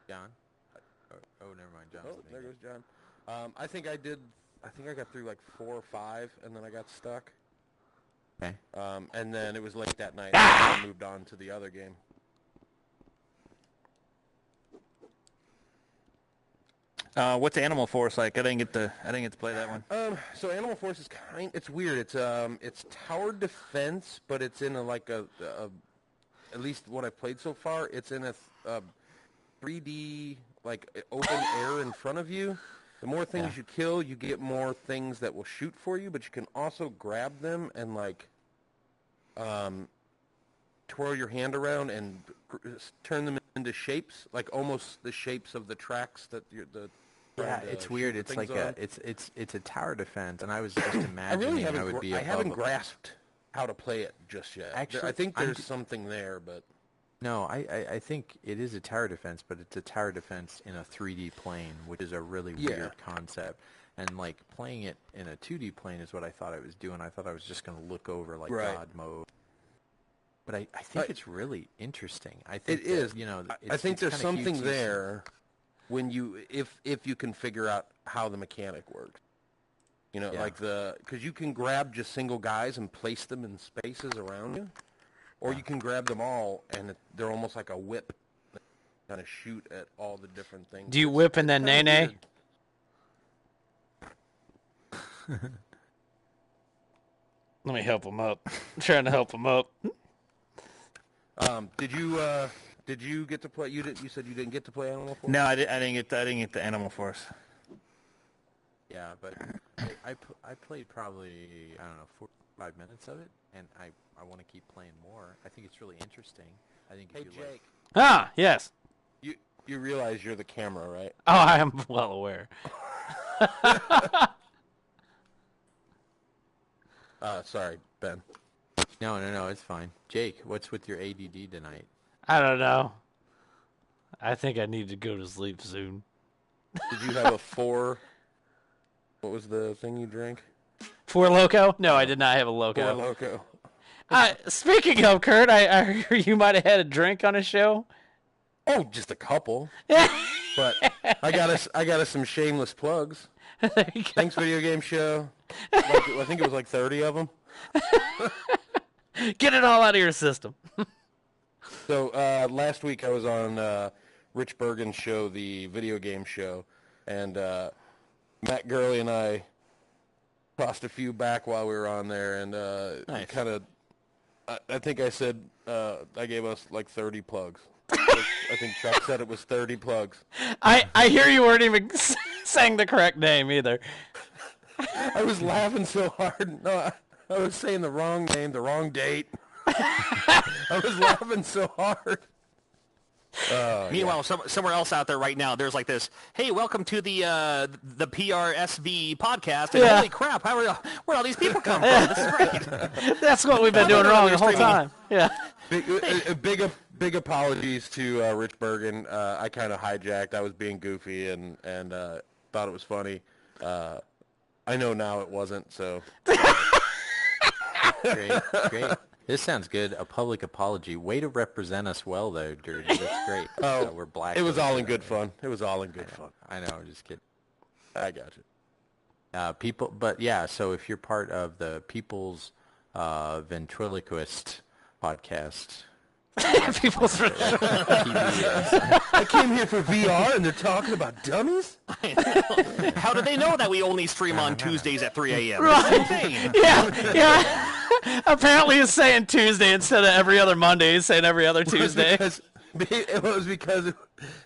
John? Oh, never mind. John's Oh, the there main goes John. I think I got through like 4 or 5, and then I got stuck. guy. Okay. And then it was late that night, and I moved on to the other game. What's Animal Force like? I didn't get to play that one. So Animal Force is it's weird. It's tower defense, but it's in at least what I've played so far, it's in a 3D like open air in front of you. The more things you kill, you get more things that will shoot for you, but you can also grab them and like twirl your hand around and turn them into shapes, like almost the shapes of the tracks that you're Yeah, it's weird. It's like it's a tower defense, and I was just imagining I would be. I haven't grasped how to play it just yet. Actually, I think there's something there, but No, I think it is a tower defense, but it's a tower defense in a 3D plane, which is a really weird concept. And like playing it in a 2D plane is what I thought I was doing. I thought I was just going to look over like God mode. But I think it's really interesting. I think it is. You know, I think there's kinda something cutesy. there when if you can figure out how the mechanic works. You know, like because you can grab just single guys and place them in spaces around you, or you can grab them all and they're almost like a whip, kind of shoot at all the different things. Do you whip and then kinda nay-nay? Let me help him up. I'm trying to help him up. Did you get to play? You said you didn't get to play Animal Force? No, I didn't get the Animal Force. Yeah, but I played probably, I don't know, 4 or 5 minutes of it, and I want to keep playing more. I think it's really interesting. I think if Hey you Jake, Ah, yes. you realize you're the camera, right? Oh, I am well aware. Sorry, Ben. No, it's fine. Jake, what's with your ADD tonight? I don't know. I think I need to go to sleep soon. Did you have a 4? What was the thing you drank? For Loco? No, I did not have a Loco. 4 Loco. Speaking of, Kurt, I heard you might have had a drink on a show. Oh, just a couple. But I got us some shameless plugs. There you go. Thanks, video game show. I think it was like 30 of them. Get it all out of your system. So last week I was on Rich Bergen's show, the video game show, and Matt Gurley and I tossed a few back while we were on there, and Nice. kind of. I think I said I gave us like 30 plugs. I think Chuck said it was 30 plugs. I hear you weren't even saying the correct name either. I was laughing so hard. No, I was saying the wrong name, the wrong date. I was laughing so hard. Meanwhile, somewhere else out there right now, there's like this, hey, welcome to the PRSV podcast. And holy crap, where all these people come from? This is great. That's what we've been doing wrong the whole time. Yeah. Big apologies to Rich Bergen. I kind of hijacked. I was being goofy and thought it was funny. I know now it wasn't, so. Great. This sounds good. A public apology. Way to represent us well, though, Dirty. That's great. Oh, we're black. It was all in good fun. It was all in good fun. I know. I'm just kidding. I got you. But yeah. So if you're part of the People's Ventriloquist podcast, People's I came here for VR, and they're talking about dummies? How do they know that we only stream on Tuesdays at 3 a.m.? Right. Yeah. Apparently it's saying Tuesday instead of every other Monday. It's saying every other Tuesday. It was because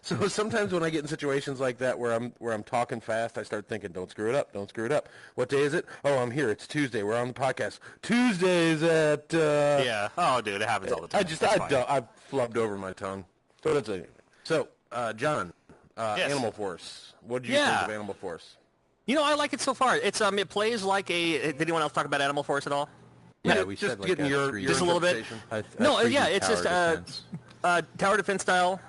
so sometimes when I get in situations like that where I'm talking fast, I start thinking, don't screw it up. What day is it? Oh, I'm here. It's Tuesday. We're on the podcast. Tuesdays at Yeah. Oh, dude, it happens all the time. I flubbed over my tongue. So that's it. So, John, Yes. Animal Force. What did you think of Animal Force? You know, I like it so far. It plays like a. Did anyone else talk about Animal Force at all? yeah, we just said like getting your Just a little bit. interpretation. It's just tower defense style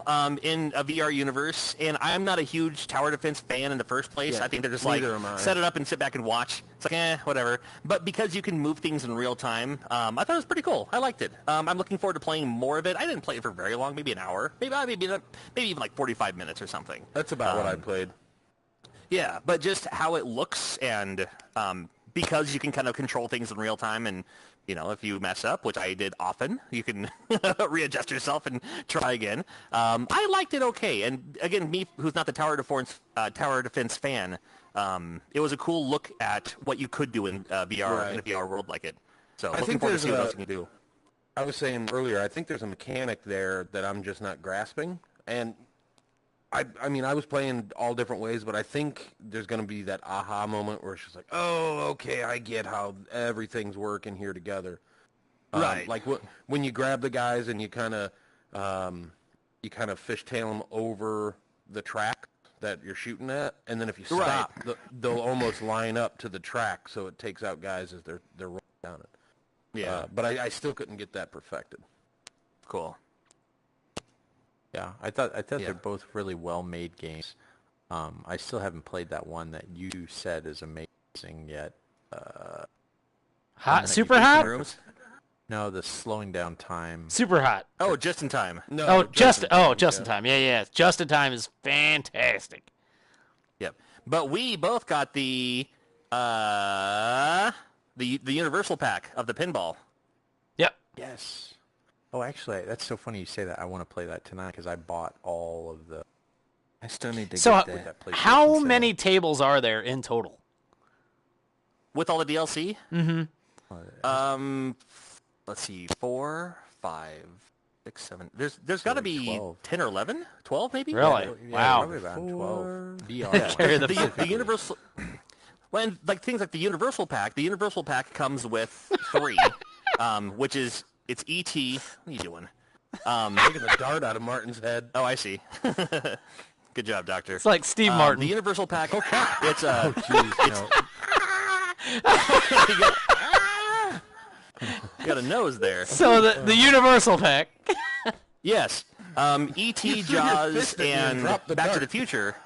in a VR universe, and I'm not a huge tower defense fan in the first place. Yeah, I think they're just like neither am I. set it up and sit back and watch. It's like whatever. But because you can move things in real time, I thought it was pretty cool. I liked it. I'm looking forward to playing more of it. I didn't play it for very long, maybe an hour, maybe even like 45 minutes or something. That's about what I played. Yeah, but just how it looks and because you can kind of control things in real time and, you know, if you mess up, which I did often, you can readjust yourself and try again. I liked it okay. And again, me, who's not the tower defense fan, it was a cool look at what you could do in VR, in a VR world like it. So looking forward to see what else you can do. I was saying earlier, I think there's a mechanic there that I'm just not grasping. And I mean, I was playing all different ways, but I think there's going to be that aha moment where it's just like, oh, okay, I get how everything's working here together. Right. Like when you grab the guys and you kind of fishtail them over the track that you're shooting at, and then if you stop, they'll almost line up to the track, so it takes out guys as they're rolling down it. Yeah. But I still couldn't get that perfected. Cool. Yeah, I thought they're both really well-made games. I still haven't played that one that you said is amazing yet. Hot, super hot? Rooms? No, the slowing down time. Super hot. Oh, just in time. No, just in time. Yeah. Just in time is fantastic. Yep. But we both got the Universal pack of the pinball. Yep. Yes. Oh, actually, that's so funny you say that. I want to play that tonight because I bought all of the... I still need to So get that. how PlayStation many sale. tables are there in total? With all the DLC? Mm-hmm. Let's see, 4, 5, 6, 7. There's got to be 12. 10 or 11? 12 maybe? Really? Yeah, Wow. Probably about 12. Yeah. Carry the Universal... When, like, things like the Universal pack comes with 3, which is... It's E.T. What are you doing? Taking the dart out of Martin's head. Oh, I see. Good job, Doctor. It's like Steve Martin. The Universal pack... It's you got a nose there. So the Universal pack. Yes. E.T., Jaws, fist at me and and drop the Back to dart. the Future.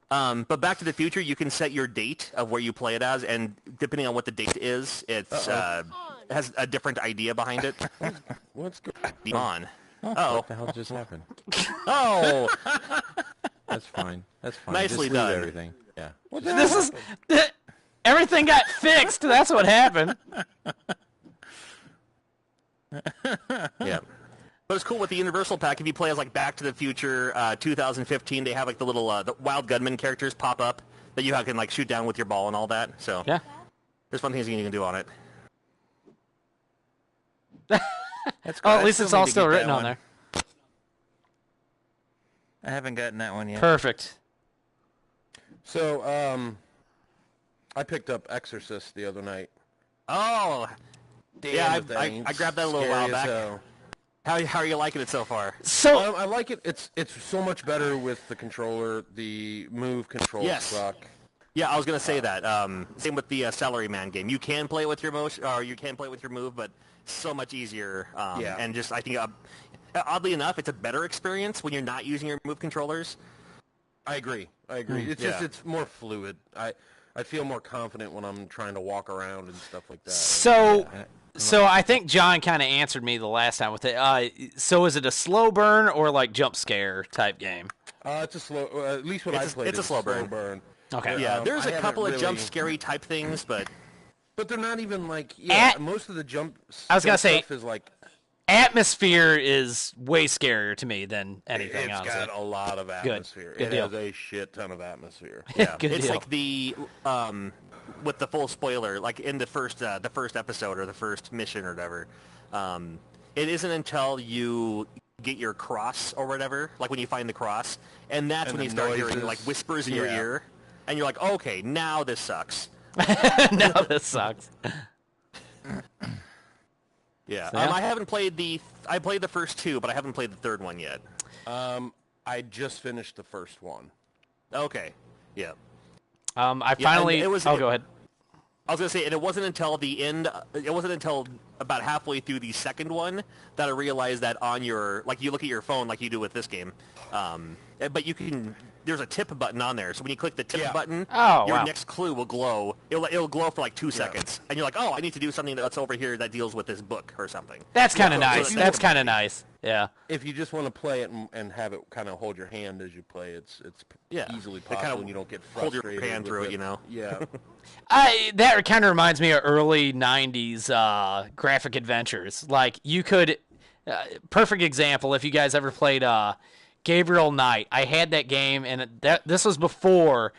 But Back to the Future, you can set your date of where you play it as, and depending on what the date is, it's has a different idea behind it. What's good? On. What the hell just happened? Oh! That's fine. That's fine. Nicely Just leave done. everything. Yeah. This is everything got fixed. That's what happened. Yeah. But it's cool with the Universal pack. If you play as like Back to the Future 2015, they have like the little the Wild Gunman characters pop up that you can like shoot down with your ball and all that. So Yeah. There's fun things you can do on it. That's Oh, cool. at least it's all still written on there. I haven't gotten that one yet. Perfect. So, I picked up Exorcist the other night. Oh, yeah, I grabbed that a little while back. How are you liking it so far? So I like it. It's so much better with the controller. The move controls suck. Yeah, I was gonna say that. Same with the Salaryman game. You can play it with your motion, or you can play it with your move, but so much easier. And just I think, oddly enough, it's a better experience when you're not using your move controllers. I agree. It's just it's more fluid. I feel more confident when I'm trying to walk around and stuff like that. So I think John kind of answered me the last time with it. So is it a slow burn or like jump scare type game? It's a slow. At least when I played, it's a slow burn. Okay. Yeah, there's a couple of jump scary type things, but they're not even like most of the jump. I was gonna say stuff is like atmosphere is way scarier to me than anything else. It's got a lot of atmosphere. Good it deal. has a shit ton of atmosphere. Yeah, Good it's deal. like the with the full spoiler, like in the first episode or the first mission or whatever. It isn't until you get your cross or whatever, like when you find the cross, and that's when you start hearing like whispers in your ear, and you're like, okay, now this sucks. Now this sucks. Yeah, So, yeah. I haven't played I played the first two, but I haven't played the third one yet. I just finished the first one. Okay, yeah. I finally. Go ahead. I was gonna say, and it wasn't until the end. It wasn't until about halfway through the second one that I realized that on your, like, you look at your phone like you do with this game, but you can. There's a tip button on there, so when you click the tip button, your next clue will glow. It'll glow for like 2 seconds, and you're like, oh, I need to do something that's over here that deals with this book or something. That's kind of nice. That's kind of nice. Yeah. If you just want to play it and have it kind of hold your hand as you play, it's easily possible, and you don't get frustrated. Hold your hand through it, you know. Yeah. That kind of reminds me of early ~90s graphic adventures. Like you could, perfect example. If you guys ever played Gabriel Knight, I had that game, and this was before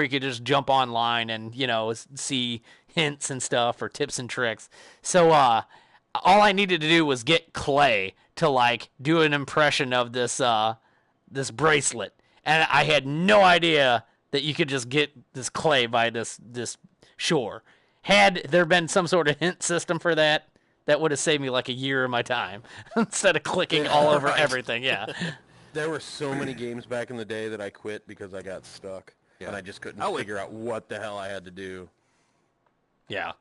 you could just jump online and see hints and stuff or tips and tricks. So all I needed to do was get clay to like do an impression of this this bracelet, and I had no idea that you could just get this clay by this shore. Had there been some sort of hint system for that, that would have saved me like a year of my time instead of clicking all over everything. Yeah. There were so many games back in the day that I quit because I got stuck, and I just couldn't figure out what the hell I had to do. Yeah.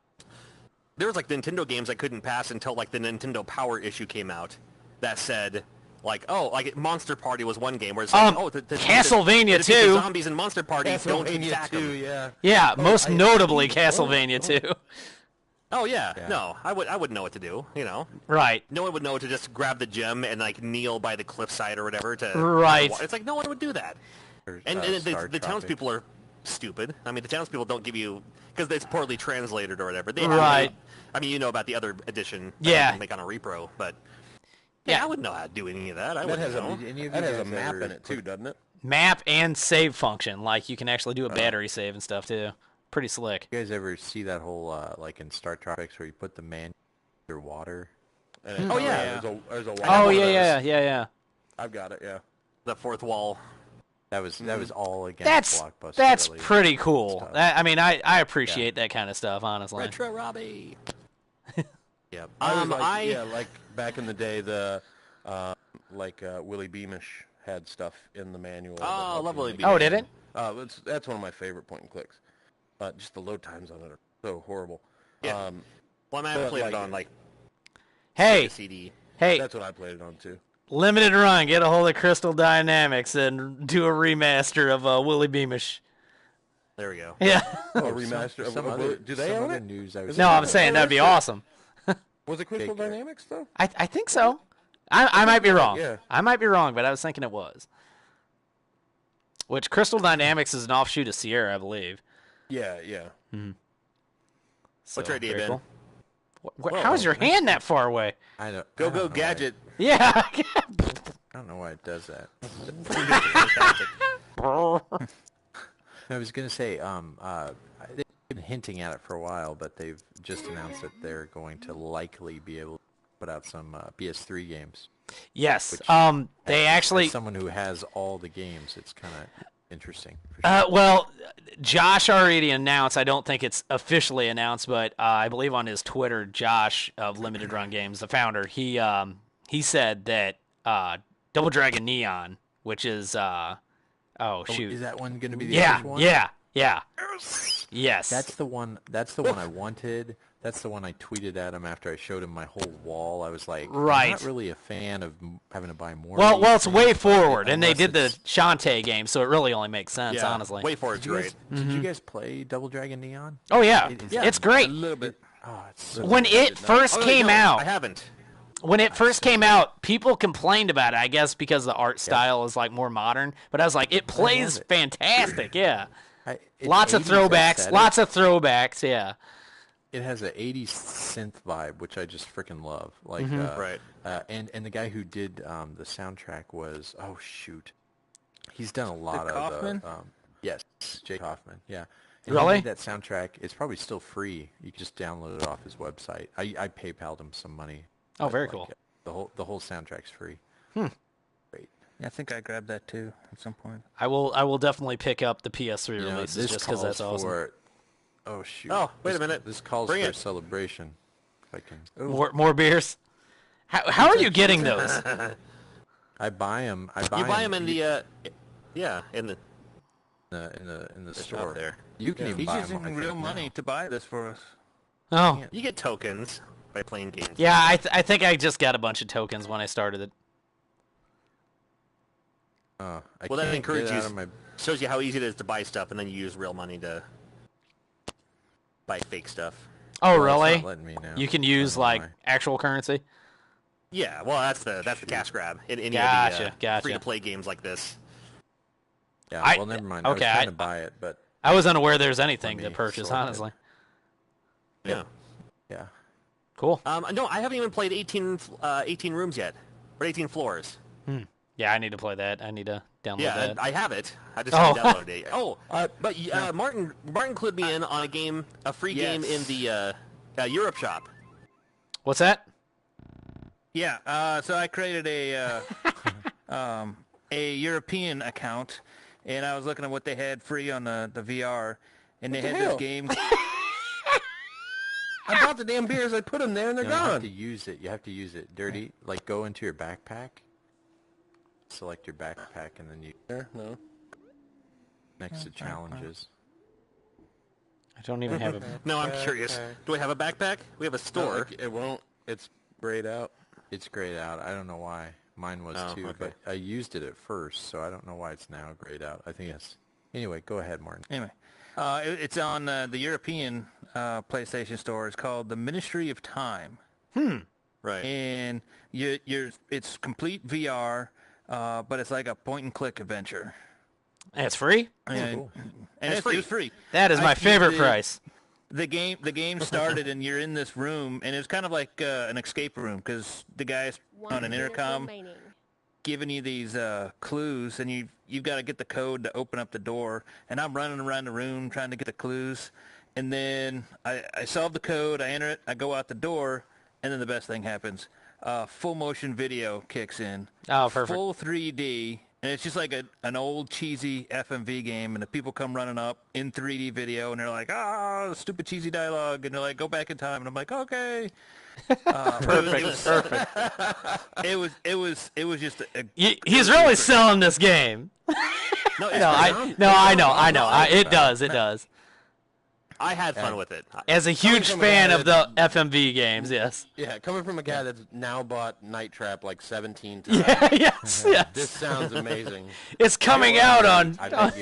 There was like Nintendo games I couldn't pass until like the Nintendo Power issue came out that said, like, like Monster Party was one game where it's like, Castlevania 2. The zombies in Monster Party don't attack them. Yeah, most notably Castlevania 2. Oh yeah. No, I wouldn't know what to do, Right. No one would know to just grab the gem and like kneel by the cliffside or whatever to. Right. It's like no one would do that. And the townspeople are stupid. I mean, the townspeople don't give you because it's poorly translated or whatever. Right. I mean, about the other edition. Yeah. Like on a repro, but yeah, I wouldn't know how to do any of that. That has a map in it too, doesn't it? Map and save function. Like you can actually do a battery save and stuff too. Pretty slick. You guys ever see that whole like in Star Trek where you put the man under water? And yeah. There's a Oh yeah. I've got it. Yeah. The fourth wall. That was all against Blockbuster. That's really. pretty cool. I appreciate that kind of stuff, honestly. Retro Robbie. Yeah. I was like back in the day, the Willie Beamish had stuff in the manual. Oh, I love Willie Beamish. Oh, did it? That's one of my favorite point and clicks. Just the load times on it are so horrible. Yeah. Well, I played it on Hey, CD. Hey, that's what I played it on too. Limited run. Get a hold of Crystal Dynamics and do a remaster of Willie Beamish. There we go. Yeah. A remaster of do they own it? News I was No, I'm saying that'd be awesome. Was it Crystal Dynamics though? I think so. I might be wrong. Yeah. I might be wrong, but I was thinking it was. Which Crystal Dynamics is an offshoot of Sierra, I believe. Yeah. So, What's your idea, very Ben? cool. How's your hand that far away? I don't. Go Gadget. Yeah. I don't know why it does that. I was gonna say, they hinting at it for a while, but they've just announced that they're going to likely be able to put out some PS3 games. Yes. Which, They as actually. someone who has all the games, it's kind of interesting. For sure. Well, Josh already announced. I don't think it's officially announced, but I believe on his Twitter, Josh of Limited Run Games, the founder, he said that Double Dragon Neon, which is shoot, Is that one going to be the yeah, first one? yeah. Yes. That's the one I wanted. That's the one I tweeted at him after I showed him my whole wall. I was like, Right. I'm not really a fan of having to buy more. Well, of these it's things, Way but Forward, and they unless did the it's- Shantae game, so it really only makes sense, Yeah, honestly. Way Forward's Did you guys, great. did you guys play Double Dragon Neon? Oh yeah, It is- it's A great. little bit. Oh, it's so When it first Oh, came no, out, I haven't. when it first came out, people complained about it. I guess because the art style is like more modern. But I was like, it plays it. fantastic. Yeah, it's lots of 80s throwbacks. aesthetic. Lots of throwbacks. Yeah. It has an 80s synth vibe, which I just freaking love. Like, Right. And the guy who did the soundtrack was he's done a lot of Kaufman? Yes, Jake Kaufman. Yeah. And Really? He made that soundtrack. It's probably still free. You can just download it off his website. I PayPal'd him some money. Oh, very Like, cool. The whole soundtrack's free. Great. Yeah, I think I grabbed that too at some point. I will definitely pick up the PS3 You know, releases this just because calls that's awesome. for. Oh shoot! Oh, wait a This- minute. This calls Bring for it. a celebration. If I can. More beers. How are you getting those? I buy them. You buy them in the in the in the shop store. there. You can even He's buy using them. real money to buy this for us. Oh, You get tokens by playing games. yeah. I think I just got a bunch of tokens when I started it. I Well, that can't encourages get you. out of my. Shows you how easy it is to buy stuff, and then you use real money to buy fake stuff. Oh, Well, it's really? not letting me now. You can I use don't know like why. actual currency. Yeah, well, that's the cash grab in any Gotcha, of the gotcha. free-to-play games like this. Yeah. I- Well, never mind. okay, I was trying I- to buy it, but I was unaware there's anything me, to purchase. sorted. Honestly, Yeah. yeah. cool. No, I haven't even played 18 rooms yet, or 18 floors. Yeah, I need to play that. I need to download Yeah, that. I have it. I just Oh. haven't downloaded it. Oh, but Martin clued me in on a free game in the Europe shop. What's that? Yeah, so I created a European account, and I was looking at what they had free on the VR, and they the had hell? this game. I bought the damn beers. I put them there, and they're You have gone. to use it. You have to use it. Dirty. Like go into your backpack. Select your backpack, and then you There, no. next to challenges. I don't even have it. No, I'm curious. Do we have a backpack? We have a No, store. it won't. It's grayed out. It's grayed out. I don't know why. Mine was Oh, too, okay. but I used it at first, so I don't know why it's now grayed out. I think it's. Anyway, go ahead, Martin. Anyway, it's on the European PlayStation Store. It's called the Ministry of Time, Right. and it's complete VR, but it's like a point-and-click adventure. And it's free. And, and it's free. It's free. That is I my keep favorite the- price. The game started, and you're in this room, and it's kind of like an escape room because the guy's on an intercom giving you these clues, and you've got to get the code to open up the door. And I'm running around the room trying to get the clues, and then I solve the code, I enter it, I go out the door, and then the best thing happens. Full motion video kicks in. Oh, perfect. Full 3D. And it's just like an old cheesy FMV game, and the people come running up in 3D video, and they're like, stupid cheesy dialogue, and they're like, go back in time, and I'm like, okay. Perfect. It was just He's really selling this game. No, it's I know. It does. I had fun with it. As a huge from a fan guy of the FMV games, yes. Yeah, coming from a guy that's now bought Night Trap like 17 times. Yeah, yes. This sounds amazing. It's coming out on. I bet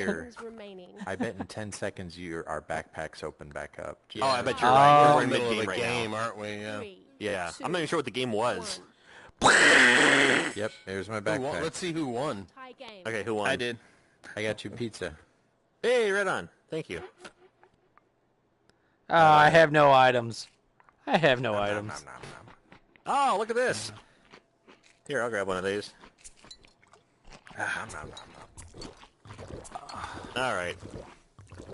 I bet in 10 seconds our backpacks open back up. Oh, I bet you're right. We're in Middle of mid-game the right game, now. aren't we? Yeah. Yeah, I'm not even sure what the game was. Yep, there's my Who won? backpack. Let's see who won. Okay, who won? I did. I got you pizza. Hey, right on. Thank you. I have no items. items. Oh, look at this. Here, I'll grab one of these. All right.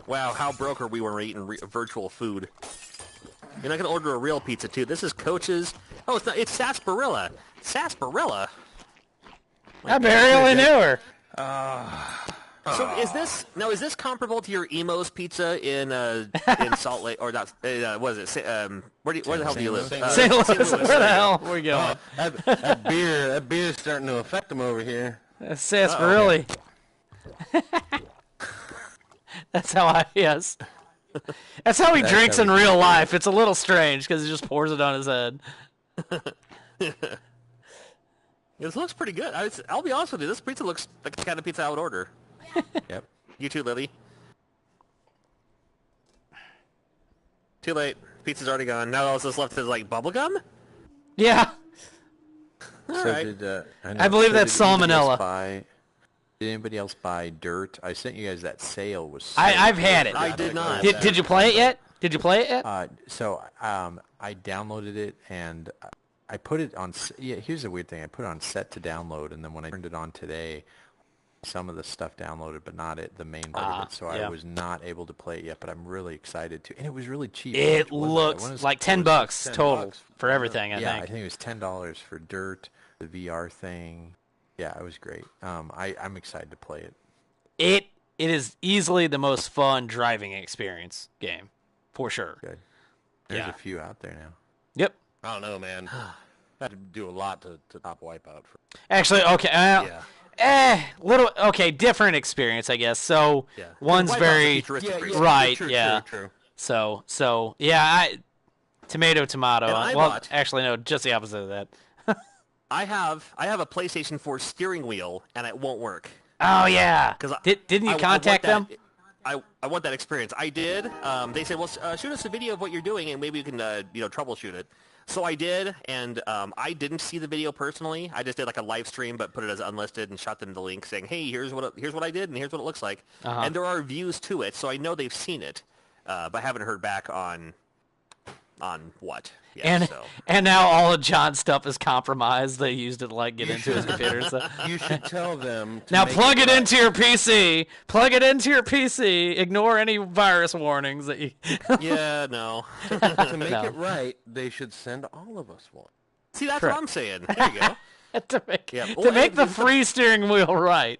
Wow, how broke are we when we're eating virtual food? You're not going to order a real pizza, too. This is Coach's. Oh, it's not. It's Sarsaparilla. Sarsaparilla. I barely knew her. So is this comparable to your Emo's Pizza in Salt Lake or not? What is it? Where the hell do you live? St. Louis. Where the hell? Where we going? That beer's starting to affect him over here. Sarsaparilla. That's how yes. That's how he drinks in real life. It's a little strange because he just pours it on his head. This looks pretty good. I'll be honest with you. This pizza looks like the kind of pizza I would order. Yep. You too, Lily. Too late. Pizza's already gone. Now all that's left is like bubble gum? Yeah. So right. I believe that's salmonella. Did anybody else buy Dirt? I sent you guys that sale. I've had it. I did not. Did you play it yet? Did you play it yet? So I downloaded it and I put it on. Yeah, here's the weird thing. I put it on set to download, and then when I turned it on today, some of the stuff downloaded, but not the main part of it. So I was not able to play it yet, but I'm really excited to. And it was really cheap. It looks like $10 total for everything. I think. I think it was $10 for Dirt, the VR thing. Yeah, it was great. I'm excited to play it. It is easily the most fun driving experience game, for sure. Good. There's a few out there now. Yep. I don't know, man. I had to do a lot to top Wipeout. Actually, okay. Different experience, I guess. So one's very right, True. So tomato. Actually, no, just the opposite of that. I have a PlayStation 4 steering wheel, and it won't work. Oh yeah. Didn't you contact them? I want that experience. I did. They said, well, shoot us a video of what you're doing, and maybe we can troubleshoot it. So I did, and I didn't see the video personally. I just did like a live stream, but put it as unlisted and shot them the link saying, hey, here's what I did, and here's what it looks like. And there are views to it, so I know they've seen it, but I haven't heard back on what. Yeah, and now all of John's stuff is compromised. They used it to get into his computer. So. You should tell them. Now plug it into your PC. Plug it into your PC. Ignore any virus warnings that you. Yeah, no. To make it right, they should send all of us one. See, that's what I'm saying. There you go. to make the free steering wheel right.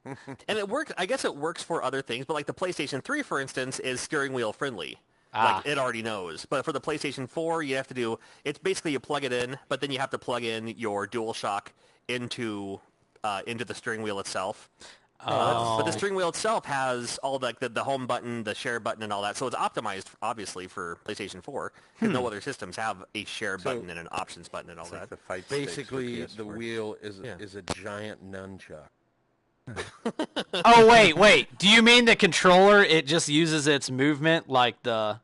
And it works. I guess it works for other things, but like the PlayStation 3, for instance, is steering wheel friendly. Like it already knows. But for the PlayStation 4, you have to do. It's basically you plug it in, but then you have to plug in your DualShock into the steering wheel itself. But the steering wheel itself has all the home button, the share button, and all that. So it's optimized, obviously, for PlayStation 4. Because no other systems have a share button and an options button and all that. Like basically, the wheel is a giant nunchuck. Oh, wait. Do you mean the controller, it just uses its movement like the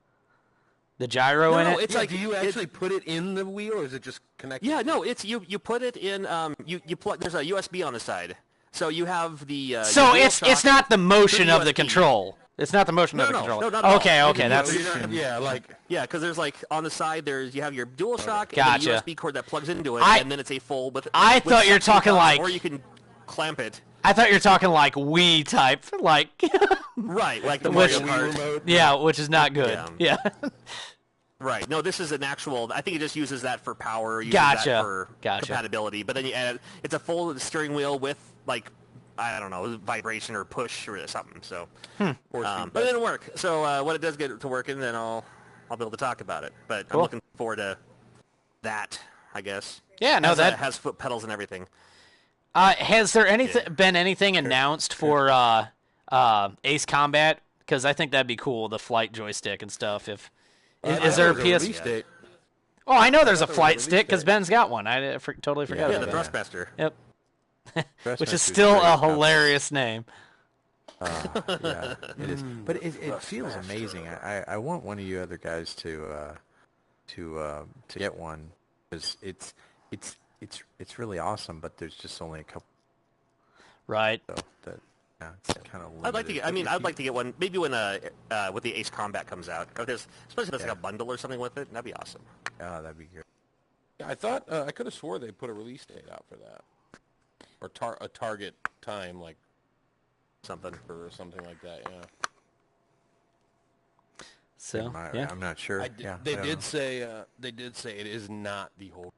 gyro in it? It's like, do you actually put it in the wheel, or is it just connected? Yeah, no, it's you put it in, you plug, there's a USB on the side. So you have the... so it's not the motion of the control. It's not the motion of the controller. No, not at all. Okay, that's... Yeah, because there's on the side, you have your DualShock Gotcha. and the USB cord that plugs into it, and then it's a full... I thought you were talking like... Or you can clamp it. I thought you were talking like Wii type, like... Right, like the Mario Kart remote. Yeah, which is not good. Yeah. Right. No, this is an actual... I think it just uses that for power. Gotcha. That for compatibility. But then you add... It's a full steering wheel with, I don't know, vibration or push or something. So, but it didn't work. So when it does get to working, then I'll be able to talk about it. But cool. I'm looking forward to that, I guess. Yeah, no, that has foot pedals and everything. Has there been anything announced for Ace Combat? Because I think that'd be cool, the flight joystick and stuff. Is there a PS? Oh, I know there's a flight stick because Ben's got one. I totally forgot about that. Yeah, the Thrustmaster. Yep. Which is still a hilarious name. Yeah, it is. But it feels amazing. I want one of you other guys to get one because it's really awesome. But there's just only a couple. Right. So it's kind of. I'd like to get. I'd like to get one. Maybe when with the Ace Combat comes out, especially if there's like a bundle or something with it. That'd be awesome. Oh, that'd be good. Yeah, I thought I could have swore they put a release date out for that, or a target time something. or something like that. Yeah. So yeah, I'm not sure. They did say it is not the whole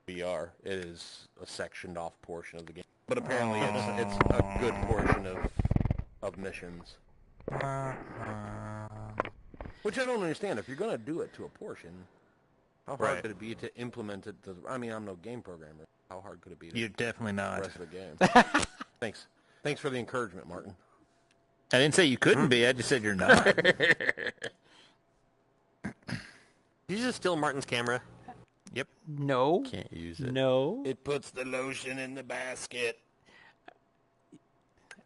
VR. It is a sectioned off portion of the game. But apparently it's a good portion of missions. Which I don't understand. If you're going to do it to a portion, how hard could it be to implement it? I mean, I'm no game programmer. How hard could it be to You're definitely not. the rest of the game? Thanks for the encouragement, Martin. I didn't say you couldn't be. I just said you're not. Did you just steal Martin's camera? Yep. no, Can't use it. no, It puts the lotion in the basket.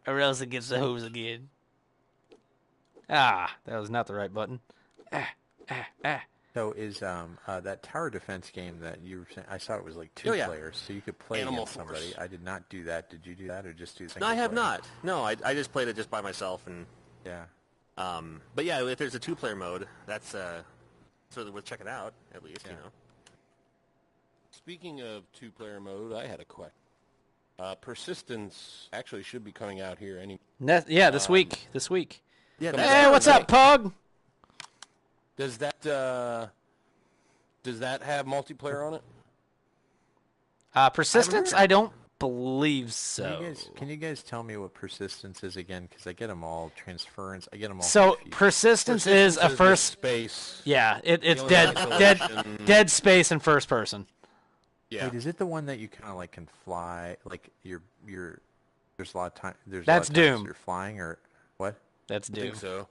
or else it gets the hose again. Ah, that was not the right button. So is that tower defense game that you were saying? I saw it was like two Oh, yeah. players, so you could play Animal against somebody. Force. I did not do that. Did you do that, or just do? No, I have single player? not. No, I just played it just by myself, and Yeah. but yeah, if there's a 2-player mode, that's certainly worth checking out at least. Yeah. You know. Speaking of two-player mode, I had a question. Persistence actually should be coming out here any. Yeah, this week. This week. Yeah. Hey, what's up, Pug? Does that have multiplayer on it? Persistence? I don't believe so. Can you guys tell me what persistence is again? Because I get them all. Transference. I get them all. So confused. persistence is a the first. space. Yeah, it's only dead isolation. dead space in first person. Yeah. Wait, is it the one that you kind of like can fly? Like you're. There's a lot of time. That's a lot of times Doom. You're flying or what? That's I think Doom. so.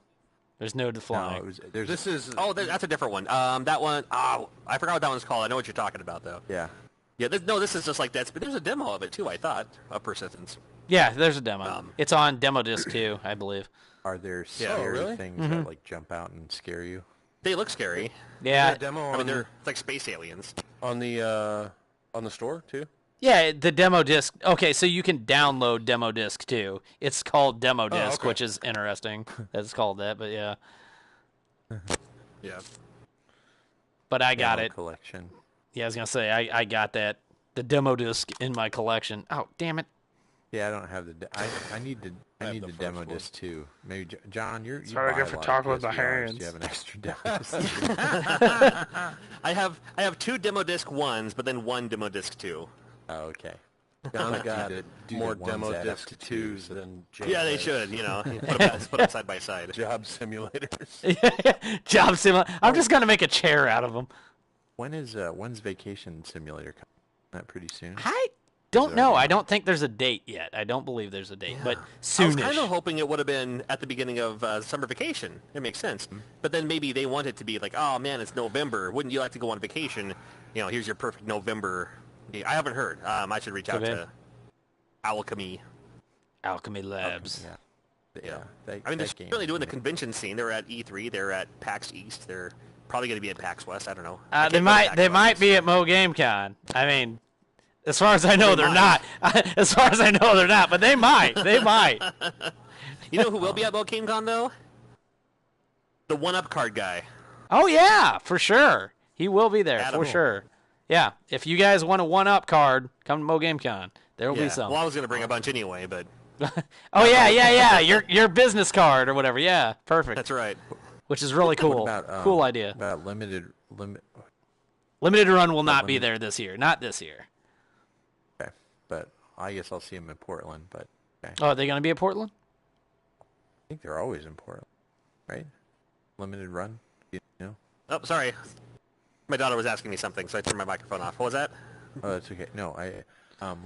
There's no No, flying. it was. There's. This is. Oh, that's a different one. That one. Oh, I forgot what that one's called. I know what you're talking about though. Yeah. Yeah. This is just like that. But there's a demo of it too. I thought of persistence. Yeah, there's a demo. It's on demo disc too, I believe. Are there Yeah. scary Oh, really? things Mm-hmm. that like jump out and scare you? They look scary. Yeah, a demo I mean, on, they're it's like space aliens. on the store too. yeah. The demo disc. Okay, so you can download demo disc too. It's called demo disc, okay. which is interesting. That it's called that, but yeah. Yeah. But I got Ammo it. Collection. Yeah, I was gonna say I got that the demo disc in my collection. Oh, damn it! Yeah, I don't have the. I need the. I have need the the first demo one. disc too. Maybe John, you what I buy get a for lot of talking with my PSVRs. hands. Do you have an extra demo disc? I have 2 demo disc 1s, but then 1 demo disc 2. Oh, okay. John's got do the more ones demo that disc up to 2, 2s so- than Jake Yeah, they has. should. You know, put them side by side. Job simulators. Job simulator. I'm just gonna make a chair out of them. When's Vacation Simulator coming? Not pretty soon. I don't know. I don't think there's a date yet. I don't believe there's a date, but I was soonish. kind of hoping it would have been at the beginning of summer vacation. It makes sense. But then maybe they want it to be like, oh man, it's November. Wouldn't you like to go on vacation? You know, here's your perfect November. I haven't heard. I should reach out Okay. to Alchemy. Alchemy Labs. Yeah. I mean, they're that game really is doing the amazing. convention scene. They're at E3. They're at PAX East. They're probably going to be at PAX West. I don't know. I They can't go to might. PAX They West. might be at Mo Game Con. I mean, as far as I know, They they're might. not. As far as I know, they're not. But they might. They might. You know who will be at GameCon though? The one-up card guy. Oh yeah, for sure. He will be there Adam. for sure. Yeah. If you guys want a one-up card, come to Mo Game Con. There will be some. Well, I was going to bring a bunch anyway, but Oh yeah. Your business card or whatever. Yeah. Perfect. that's right. Which is really cool. What about, cool idea. About limit. Limited run will not be there this year. Not this year. Okay, but I guess I'll see them in Portland. But okay. Oh, are they going to be at Portland? I think they're always in Portland, right? Limited run. You know. Oh, sorry. My daughter was asking me something, so I turned my microphone off. What was that? Oh, that's okay. No,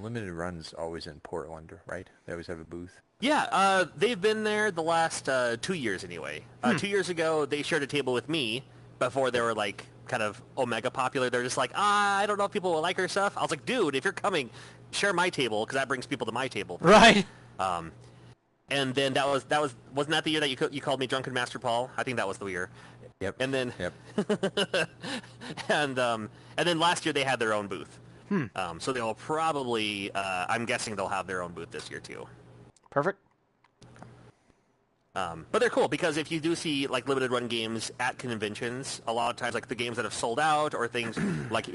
limited runs always in Portland, right? They always have a booth. Yeah, they've been there the last 2 years anyway. 2 years ago, they shared a table with me before they were like kind of omega popular. They're just like, I don't know if people will like our stuff. I was like, dude, if you're coming, share my table because that brings people to my table. Right. And then wasn't that the year that you called me Drunken Master Paul? I think that was the year. Yep. And then Yep. and then last year they had their own booth. So they'll probably I'm guessing they'll have their own booth this year too. Perfect. But they're cool because if you do see like limited run games at conventions, a lot of times like the games that have sold out or things like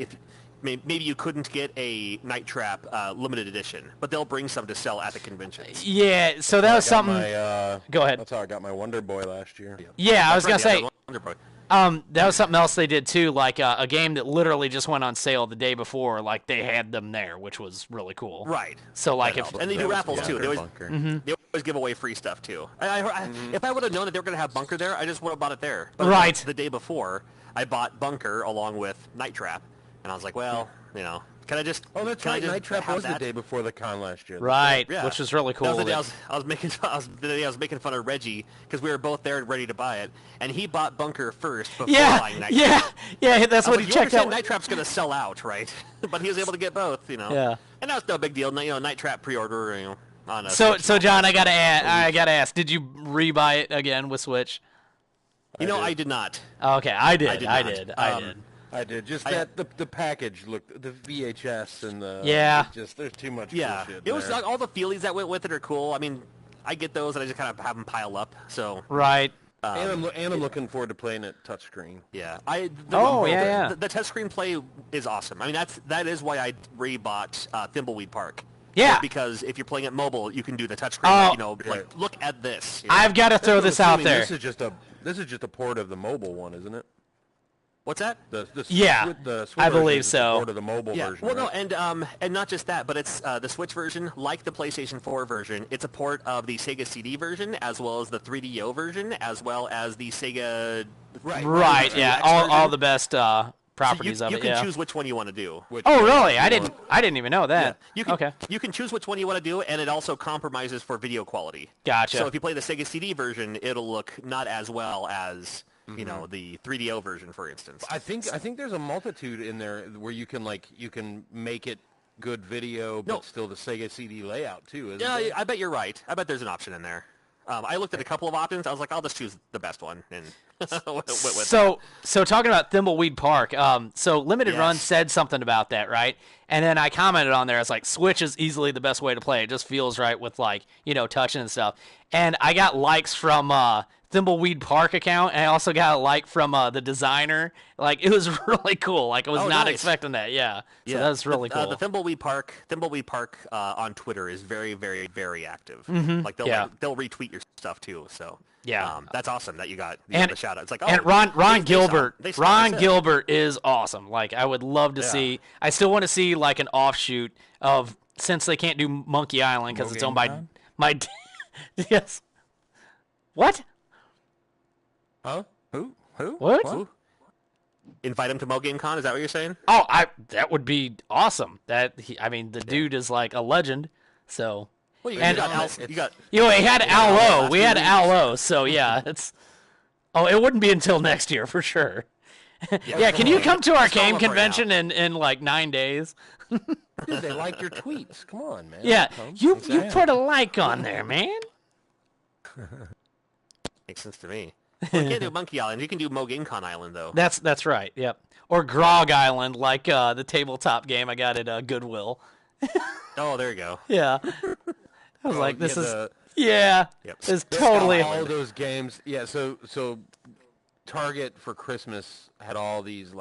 maybe you couldn't get a Night Trap limited edition, but they'll bring some to sell at the conventions. Yeah, so that was something. Go ahead. That's how I got my Wonder Boy last year. Yeah, I was gonna say. Wonder Boy. That was something else they did too, like a game that literally just went on sale the day before. Like they had them there, which was really cool. Right. So like and they do raffles too. They always give away free stuff too. If I would have known that they were going to have Bunker there, I just would have bought it there. But right. The day before, I bought Bunker along with Night Trap, and I was like, well, can I just? Oh, that's right. Night Trap was the day before the con last year. Right, yeah. Which was really cool. That was the day I was making fun of Reggie because we were both there ready to buy it, and he bought Bunker first before buying Night Trap. Yeah. That's what he checked out. Night Trap's going to sell out, right? But he was able to get both, Yeah. And that's no big deal. Night Trap pre-order, on a So John, I gotta ask, did you rebuy it again with Switch? I did not. Okay, I did. I did. Just the package looked, the VHS and the there's too much. Yeah, cool shit it was there. all the feelies that went with it are cool. I mean, I get those and I just kind of have them pile up. So right. And I'm looking forward to playing it touchscreen. Yeah. The touchscreen play is awesome. I mean, that is why I rebought Thimbleweed Park. Yeah. Because if you're playing it mobile, you can do the touchscreen. Look at this. I've got to throw this out there. This is just a port of the mobile one, isn't it? What's that? The Switch I believe is so. Port of the mobile version. Well, right? no, and not just that, but it's the Switch version, like the PlayStation 4 version. It's a port of the Sega CD version, as well as the 3DO version, as well as the Sega. Right. Yeah. All the best properties of it. You can choose which one you want to do. Really? I didn't even know that. Yeah. You can choose which one you want to do, and it also compromises for video quality. Gotcha. So if you play the Sega CD version, it'll look not as well as the 3DO version, for instance. I think there's a multitude in there where you can make it good video, but still the Sega CD layout too. Isn't there? I bet you're right. I bet there's an option in there. I looked at a couple of options. I was like, I'll just choose the best one. And so talking about Thimbleweed Park, so Limited Run said something about that, right? And then I commented on there. It's like Switch is easily the best way to play. It just feels right with touching and stuff. And I got likes from Thimbleweed Park account, and I also got a like from the designer. Like, it was really cool. Like, I was not expecting that. Yeah. So that was really cool. The Thimbleweed Park on Twitter is very, very, very active. Mm-hmm. Like, they'll retweet your stuff too. So that's awesome that you got the shout out. It's like, and Ron Gilbert is awesome. Like, I would love to see. I still want to see like an offshoot of, since they can't do Monkey Island because it's owned by my yes. What? Huh? Who? What? Who? Invite him to Mo Game Con? Is that what you're saying? Oh, that would be awesome. The dude is like a legend. So. Well, he had Al Lowe. We had Al Lowe. So yeah, it wouldn't be until next year for sure. Yeah, can you come to our game convention in like 9 days? Dude, they liked your tweets. Come on, man. Yeah, you put a like on there, man. Makes sense to me. Well, you can't do Monkey Island. You can do Mo Game Con Island, though. That's right. Yep. Or Grog Island, like the tabletop game I got at Goodwill. Oh, there you go. Yeah. I was like, this is. Yep. It's totally. All those games. Yeah. So Target for Christmas had all these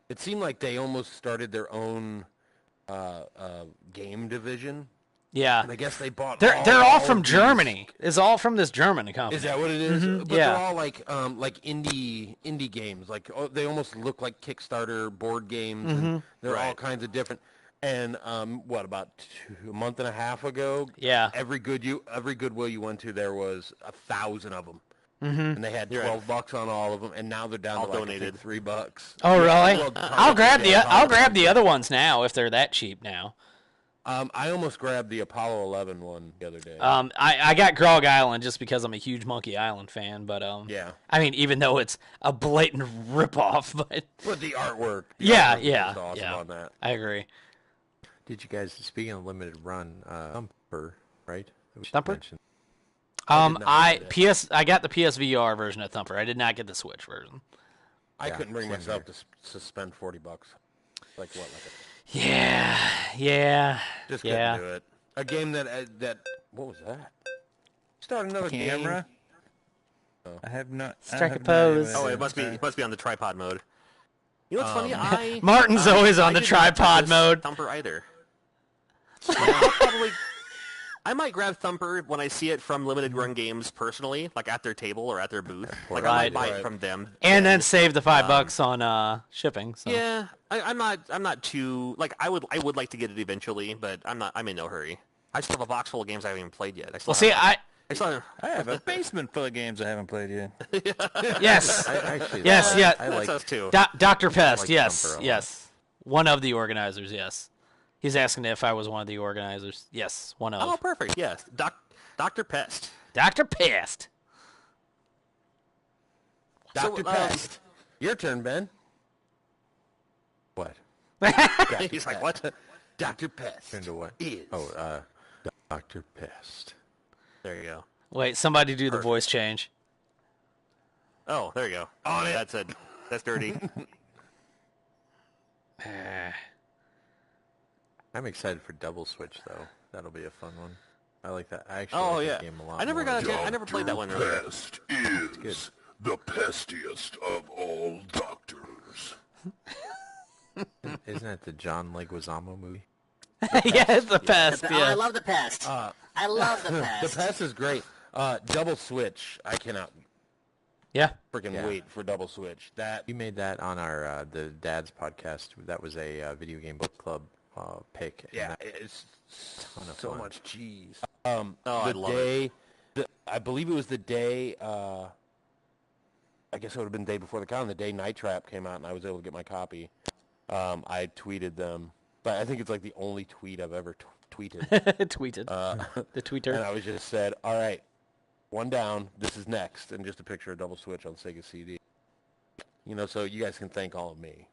It seemed like they almost started their own game division. Yeah. And I guess they bought. They're all from Germany. It's all from this German company. Is that what it is? Mm-hmm. But they're all like indie games. Like they almost look like Kickstarter board games. Mm-hmm. And they're all kinds of different. And about a month and a half ago? Yeah. Every Goodwill you went to, there was 1,000 of them. Mm-hmm. And they had $12 on all of them, and now they're down to donated. $3. Oh, really? I'll grab the other ones now if they're that cheap now. I almost grabbed the Apollo 11 one the other day. I got Grog Island just because I'm a huge Monkey Island fan, but yeah. I mean, even though it's a blatant ripoff, but the artwork. Artwork awesome on that. I agree. Did you guys, speaking of limited run, Thumper, right? Thumper? I got the PSVR version of Thumper. I did not get the Switch version. I couldn't bring myself to spend $40. Yeah. Just couldn't do it. A game that what was that? Start another camera. Game. I have not. Strike a pose. Oh, it must be on the tripod mode. You know what's funny? Martin's always on the did not tripod this mode. Thumper either. I might grab Thumper when I see it from limited run games personally, like at their table or at their booth. Like I might buy it from them. And then save the $5 on shipping. So. Yeah, I'm not too like I would like to get it eventually, but I'm in no hurry. I still have a box full of games I haven't even played yet. I have a basement full of games I haven't played yet. Yes. That's us too. Dr. Pest, like yes. Thumper a lot. One of the organizers, yes. He's asking if I was one of the organizers. Yes, one of. Oh, perfect. Yes, Dr. Pest. Dr. Pest. Dr. Pest. Your turn, Ben. What? He's like, what? Dr. Pest. Into what? Is. Oh, Dr. Pest. There you go. Wait, somebody do the voice change. Oh, there you go. On it. That's it. That's dirty. I'm excited for Double Switch, though. That'll be a fun one. I like that. I actually Oh like yeah. that game a lot. I never more. I never played that one. Earlier. Pest is the pestiest of all doctors. Isn't that the John Leguizamo movie? Yeah, the Pest, I yeah. love the Pest. I love the Pest. The Pest is great. Double Switch. I cannot Yeah. freaking wait for Double Switch. That You made that on our the Dad's podcast. That was a video game book club pick. and yeah, that- it's of so fun. much cheese. I The love day, I believe it was the day. I guess it would have been the day before the con. The day Night Trap came out, and I was able to get my copy. I tweeted them, but I think it's like the only tweet I've ever tweeted. Tweeted. The tweeter. And I was just said, all right, one down, this is next, and just a picture of Double Switch on Sega CD. You know, so you guys can thank all of me.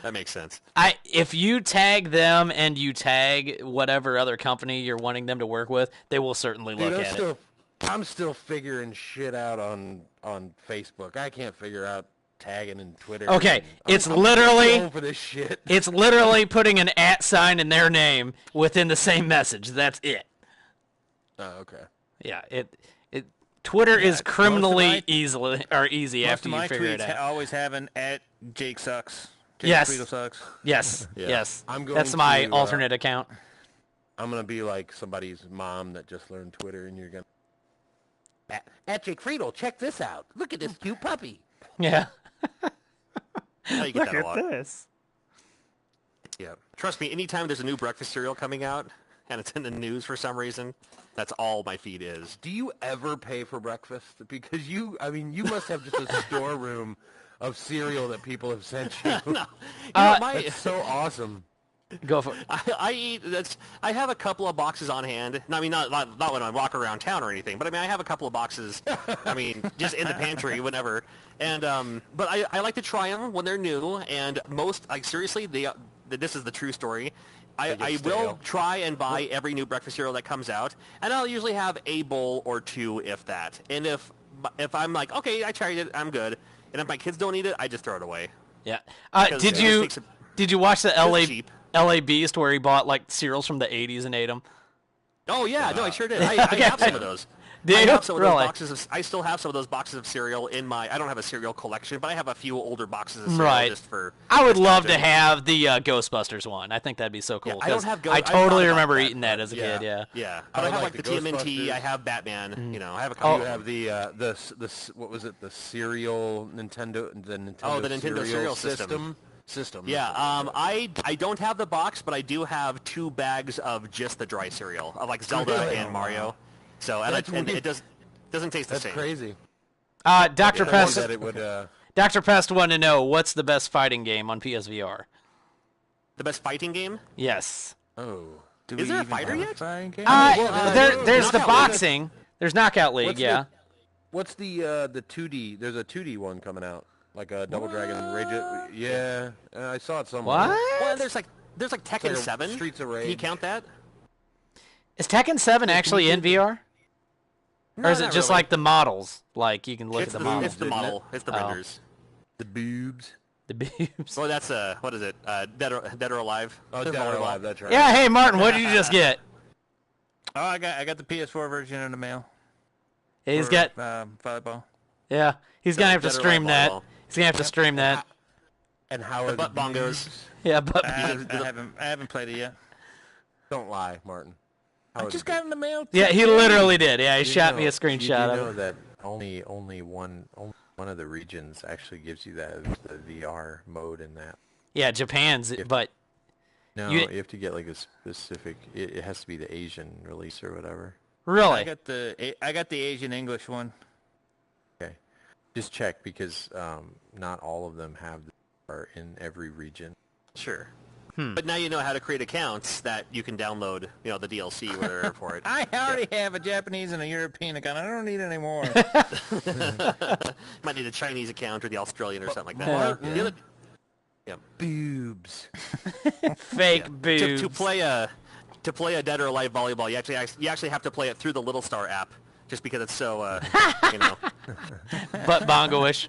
That makes sense. If you tag them and you tag whatever other company you're wanting them to work with, they will certainly look at it. I'm still figuring shit out on Facebook. I can't figure out tagging in Twitter. Okay, it's I'm literally going for this shit. it's literally putting an @ sign in their name within the same message. That's it. Oh, okay. Yeah, Twitter is criminally most of easy Most after of you my figure it tweets out. always have an @Jake sucks. Jake Yes. Friedel sucks. Yes, Yeah. yes. I'm going That's my to, alternate account. I'm gonna be like somebody's mom that just learned Twitter, and you're gonna at Jake Friedel. Check this out. Look at this cute puppy. Yeah. You get that a lot. this. Yeah. Trust me, anytime there's a new breakfast cereal coming out and it's in the news for some reason, that's all my feed is. Do you ever pay for breakfast? Because you must have just a storeroom of cereal that people have sent you. You know, That's so awesome. Go for it. I eat. I have a couple of boxes on hand. No, I mean, not when I walk around town or anything. But I mean, I have a couple of boxes. I mean, just in the pantry, whenever. And but I like to try them when they're new. And most, like seriously, this is the true story. I will try and buy every new breakfast cereal that comes out, and I'll usually have a bowl or two, if that. And if I'm like, okay, I tried it, I'm good. And if my kids don't eat it, I just throw it away. Yeah. Because Did it you just takes did you watch the It's cheap. LA Beast where he bought like cereals from the 80s and ate them? Oh yeah, no, I sure did. I have some of those. Do I you? have some of those Really? boxes I still have some of those boxes of cereal in my. I don't have a cereal collection, but I have a few older boxes of cereal Right. just for. I would love to nostalgia. have the Ghostbusters one. I think that'd be so cool. I don't 'cause have I I thought totally about remember that, eating that as a yeah. kid. Yeah. Yeah, I but I have like like the the TMNT. Ghostbusters. I have Batman. You know, I have a You couple. have the what was it? The cereal Nintendo, the Nintendo. the Nintendo cereal system. Yeah, I don't have the box, but I do have 2 bags of just the dry cereal of like Zelda Really? and Mario. So and it doesn't taste the That's same. crazy. Dr. I Pest. that it would. Dr. Pest wanted to know what's the best fighting game on PSVR. The best fighting game? Yes. Oh. Is there a fighter yet? There's the Knockout League. boxing. There's Knockout League. What's Yeah. What's the 2D? There's a 2D one coming out, like a Double Dragon Rage. Yeah, I saw it somewhere. What? Well, there's like Tekken like a 7. Streets of Can you Rage. count that? Is Tekken 7 actually in VR? Or is it not just really. like the models? Like you can look It's at the the models. it's the model. It's the renders. The boobs. The boobs. Well, that's what is it? Dead or Alive? Oh, Dead or Alive. That's right. Yeah. Hey, Martin, what did you just get? Oh, I got the PS4 version in the mail. He's for, got. volleyball. Yeah. He's gonna have to Dead or stream Alive that. volleyball. He's gonna have to stream that. And how The butt bongos. Yeah, but I haven't played it yet. Don't lie, Martin. I just got in the mail. yeah, he literally did. Yeah, he You shot me a know- screenshot you of know it. that only one of the regions actually gives you that the VR mode in that. Yeah, Japan's, but No, You- you have to get like a specific. It has to be the Asian release or whatever. really, I got the Asian English one. Okay, just check because not all of them have are in every region. Sure. But now you know how to create accounts that you can download, the DLC or whatever for it. I already have a Japanese and a European account. I don't need any more. Might need a Chinese account or the Australian or something like that. Martin. The other- yeah. Boobs. fake To boobs. play a Dead or Alive volleyball, you actually have to play it through the Little Star app, just because it's so but bongo-ish.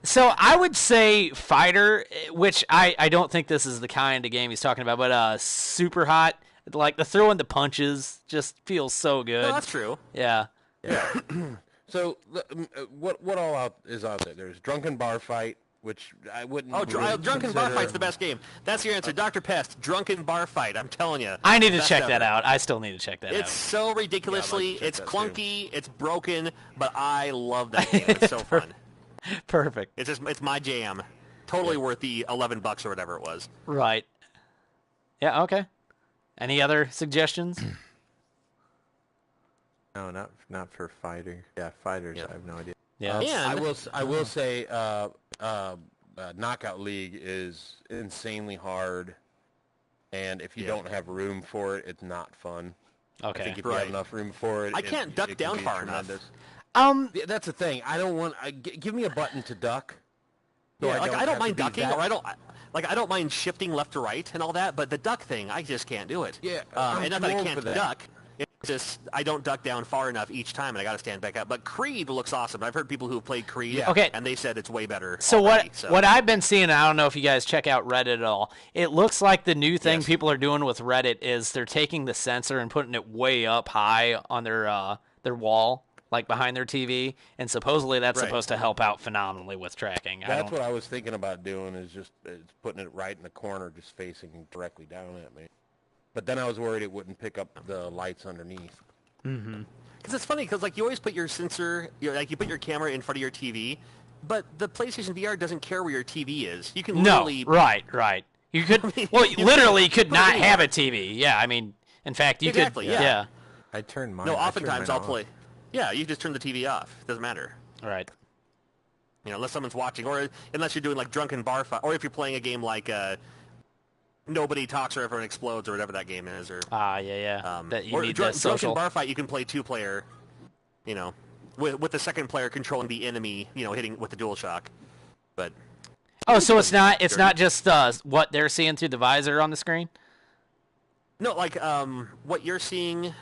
So I would say fighter, which I don't think this is the kind of game he's talking about, but super hot. Like the throwing the punches just feels so good. No, that's true. Yeah. So what all is out there? There's Drunken Bar Fight, which I wouldn't. Oh, really Drunken Bar consider- Fight's the best game. That's your answer, Dr. Pest. Drunken Bar Fight. I'm telling you. I need to Best check ever. that out. I still need to check that It's out. so ridiculously, check it's that clunky, it's broken, but I love that game. It's so fun. Perfect. It's my jam. Totally worth the $11 or whatever it was. Right. Yeah, okay. Any other suggestions? No, not for fighter. Yeah, fighters. Yeah. I have no idea. Yeah. And I will say Knockout League is insanely hard, and if you don't have room for it, it's not fun. I Okay. think if you Right. have enough room for it, I can't duck can down be far enough. tremendous. Yeah, that's the thing. I don't want. Give me a button to duck. so Yeah, I don't have mind to be ducking, that- or I don't mind shifting left to right and all that, but the duck thing, I just can't do it. Yeah, and not that I I'm too old can't for that. duck. It's just I don't duck down far enough each time, and I got to stand back up. But Creed looks awesome. I've heard people who have played Creed, Yeah. Okay. and they said it's way better. So already, what I've been seeing, I don't know if you guys check out Reddit at all. It looks like the new thing Yes. people are doing with Reddit is they're taking the sensor and putting it way up high on their wall, like behind their TV, and supposedly that's Right. supposed to help out phenomenally with tracking. That's what I was thinking about doing. Is putting it right in the corner, just facing directly down at me. But then I was worried it wouldn't pick up the lights underneath. Because it's funny, because like you always put your sensor, you put your camera in front of your TV, but the PlayStation VR doesn't care where your TV is. You can No, literally right. You could, well, you literally could put it not anywhere. have a TV. Yeah, I mean, in fact, you Exactly, could. yeah. I turn mine. No, I turn oftentimes mine I'll off. play. Yeah, you just turn the TV off. It doesn't matter. Right. Unless someone's watching, or unless you're doing like Drunken Bar Fight, or if you're playing a game like Nobody Talks or Everyone Explodes or whatever that game is, or Yeah. That you or need Drunken that social. Bar Fight, you can play two-player, with the second player controlling the enemy, hitting with the DualShock. But Oh, so it's not just what they're seeing through the visor on the screen? no, like what you're seeing.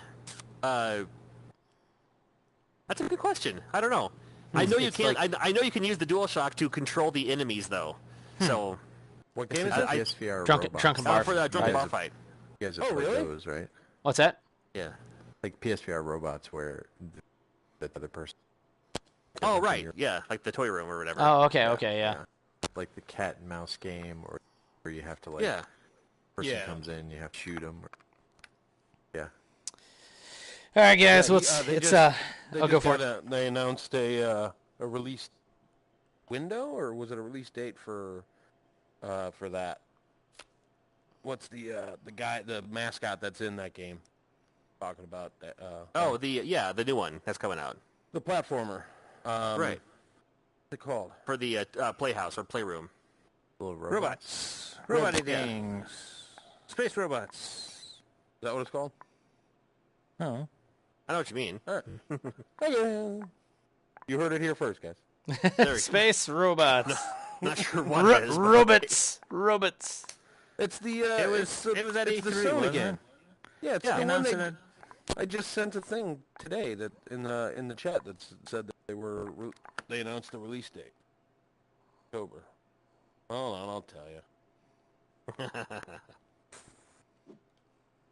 That's a good question. I don't know. I know you It's can. like- I know you can use the DualShock to control the enemies, though. So What This game is is the it? PSVR Drunken- robots. Drunken Bar- for the Drunken Right. Bar Fight. You guys have Oh, played really? those, right? What's that? Yeah. Like PSVR robots where the other person. Oh right. Yeah, like the toy room or whatever. Oh, okay, yeah. Like the cat and mouse game, or where you have to Yeah. person Yeah. comes in, you have to shoot them. Yeah. All right, guys. Yeah, Let's they it's just- I'll go for it. They announced a release window, or was it a release date for that? What's the mascot that's in that game? Talking about that. The new one that's coming out The platformer. Right. What's it called? for the playhouse or playroom. Little Robots. Robot Yeah. things. Space robots. Is that what it's called? Oh. I know what you mean. All right. Okay. You heard it here first, guys. There, Space robots. not sure what it is. but- Robots. It's the. It was at it's the E3, Sony wasn't game. it? Yeah, it's Yeah. the one Announcing they, it. I just sent a thing today that in the chat that said that they announced the release date. October. Hold on, I'll tell you.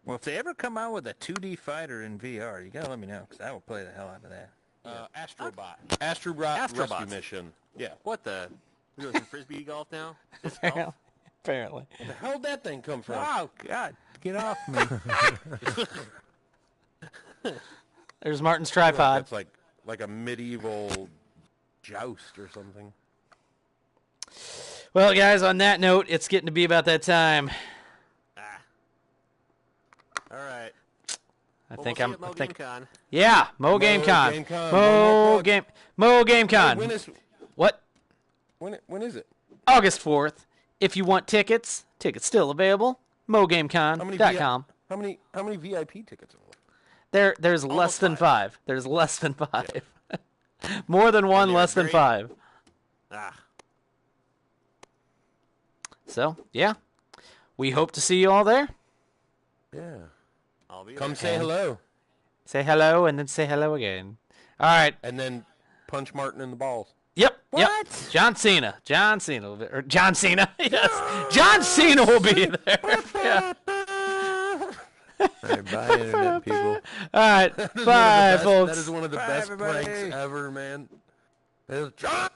Well, if they ever come out with a 2D fighter in VR, you gotta let me know, because I will play the hell out of that. Astrobot. Astrobot rescue mission. Yeah. What the? We're doing some frisbee golf now? Disc golf? Apparently. Where the hell did that thing come from? Oh, God. Get off me. There's Martin's tripod. That's like a medieval joust or something. Well, guys, on that note, it's getting to be about that time. All right. I Well, think we'll I'm. see you at I think. MoGameCon. Yeah, Mo Game Con. Mo Game Con. What? When is it? August 4th. If you want tickets still available. MoGameCon.com. How many VIP tickets are there? There's less than 5. There's less than 5. Yeah. More than one, less than 5. So, yeah. We hope to see you all there. Yeah. I'll be Come there. say hello. Say hello and then say hello again. All right. And then punch Martin in the balls. Yep. What? Yep. John Cena. John Cena. Or John Cena. Yes. John Cena will be there. Yeah. All right, bye, internet people. All right. Bye, folks. That is one of the best pranks ever, man. That is John.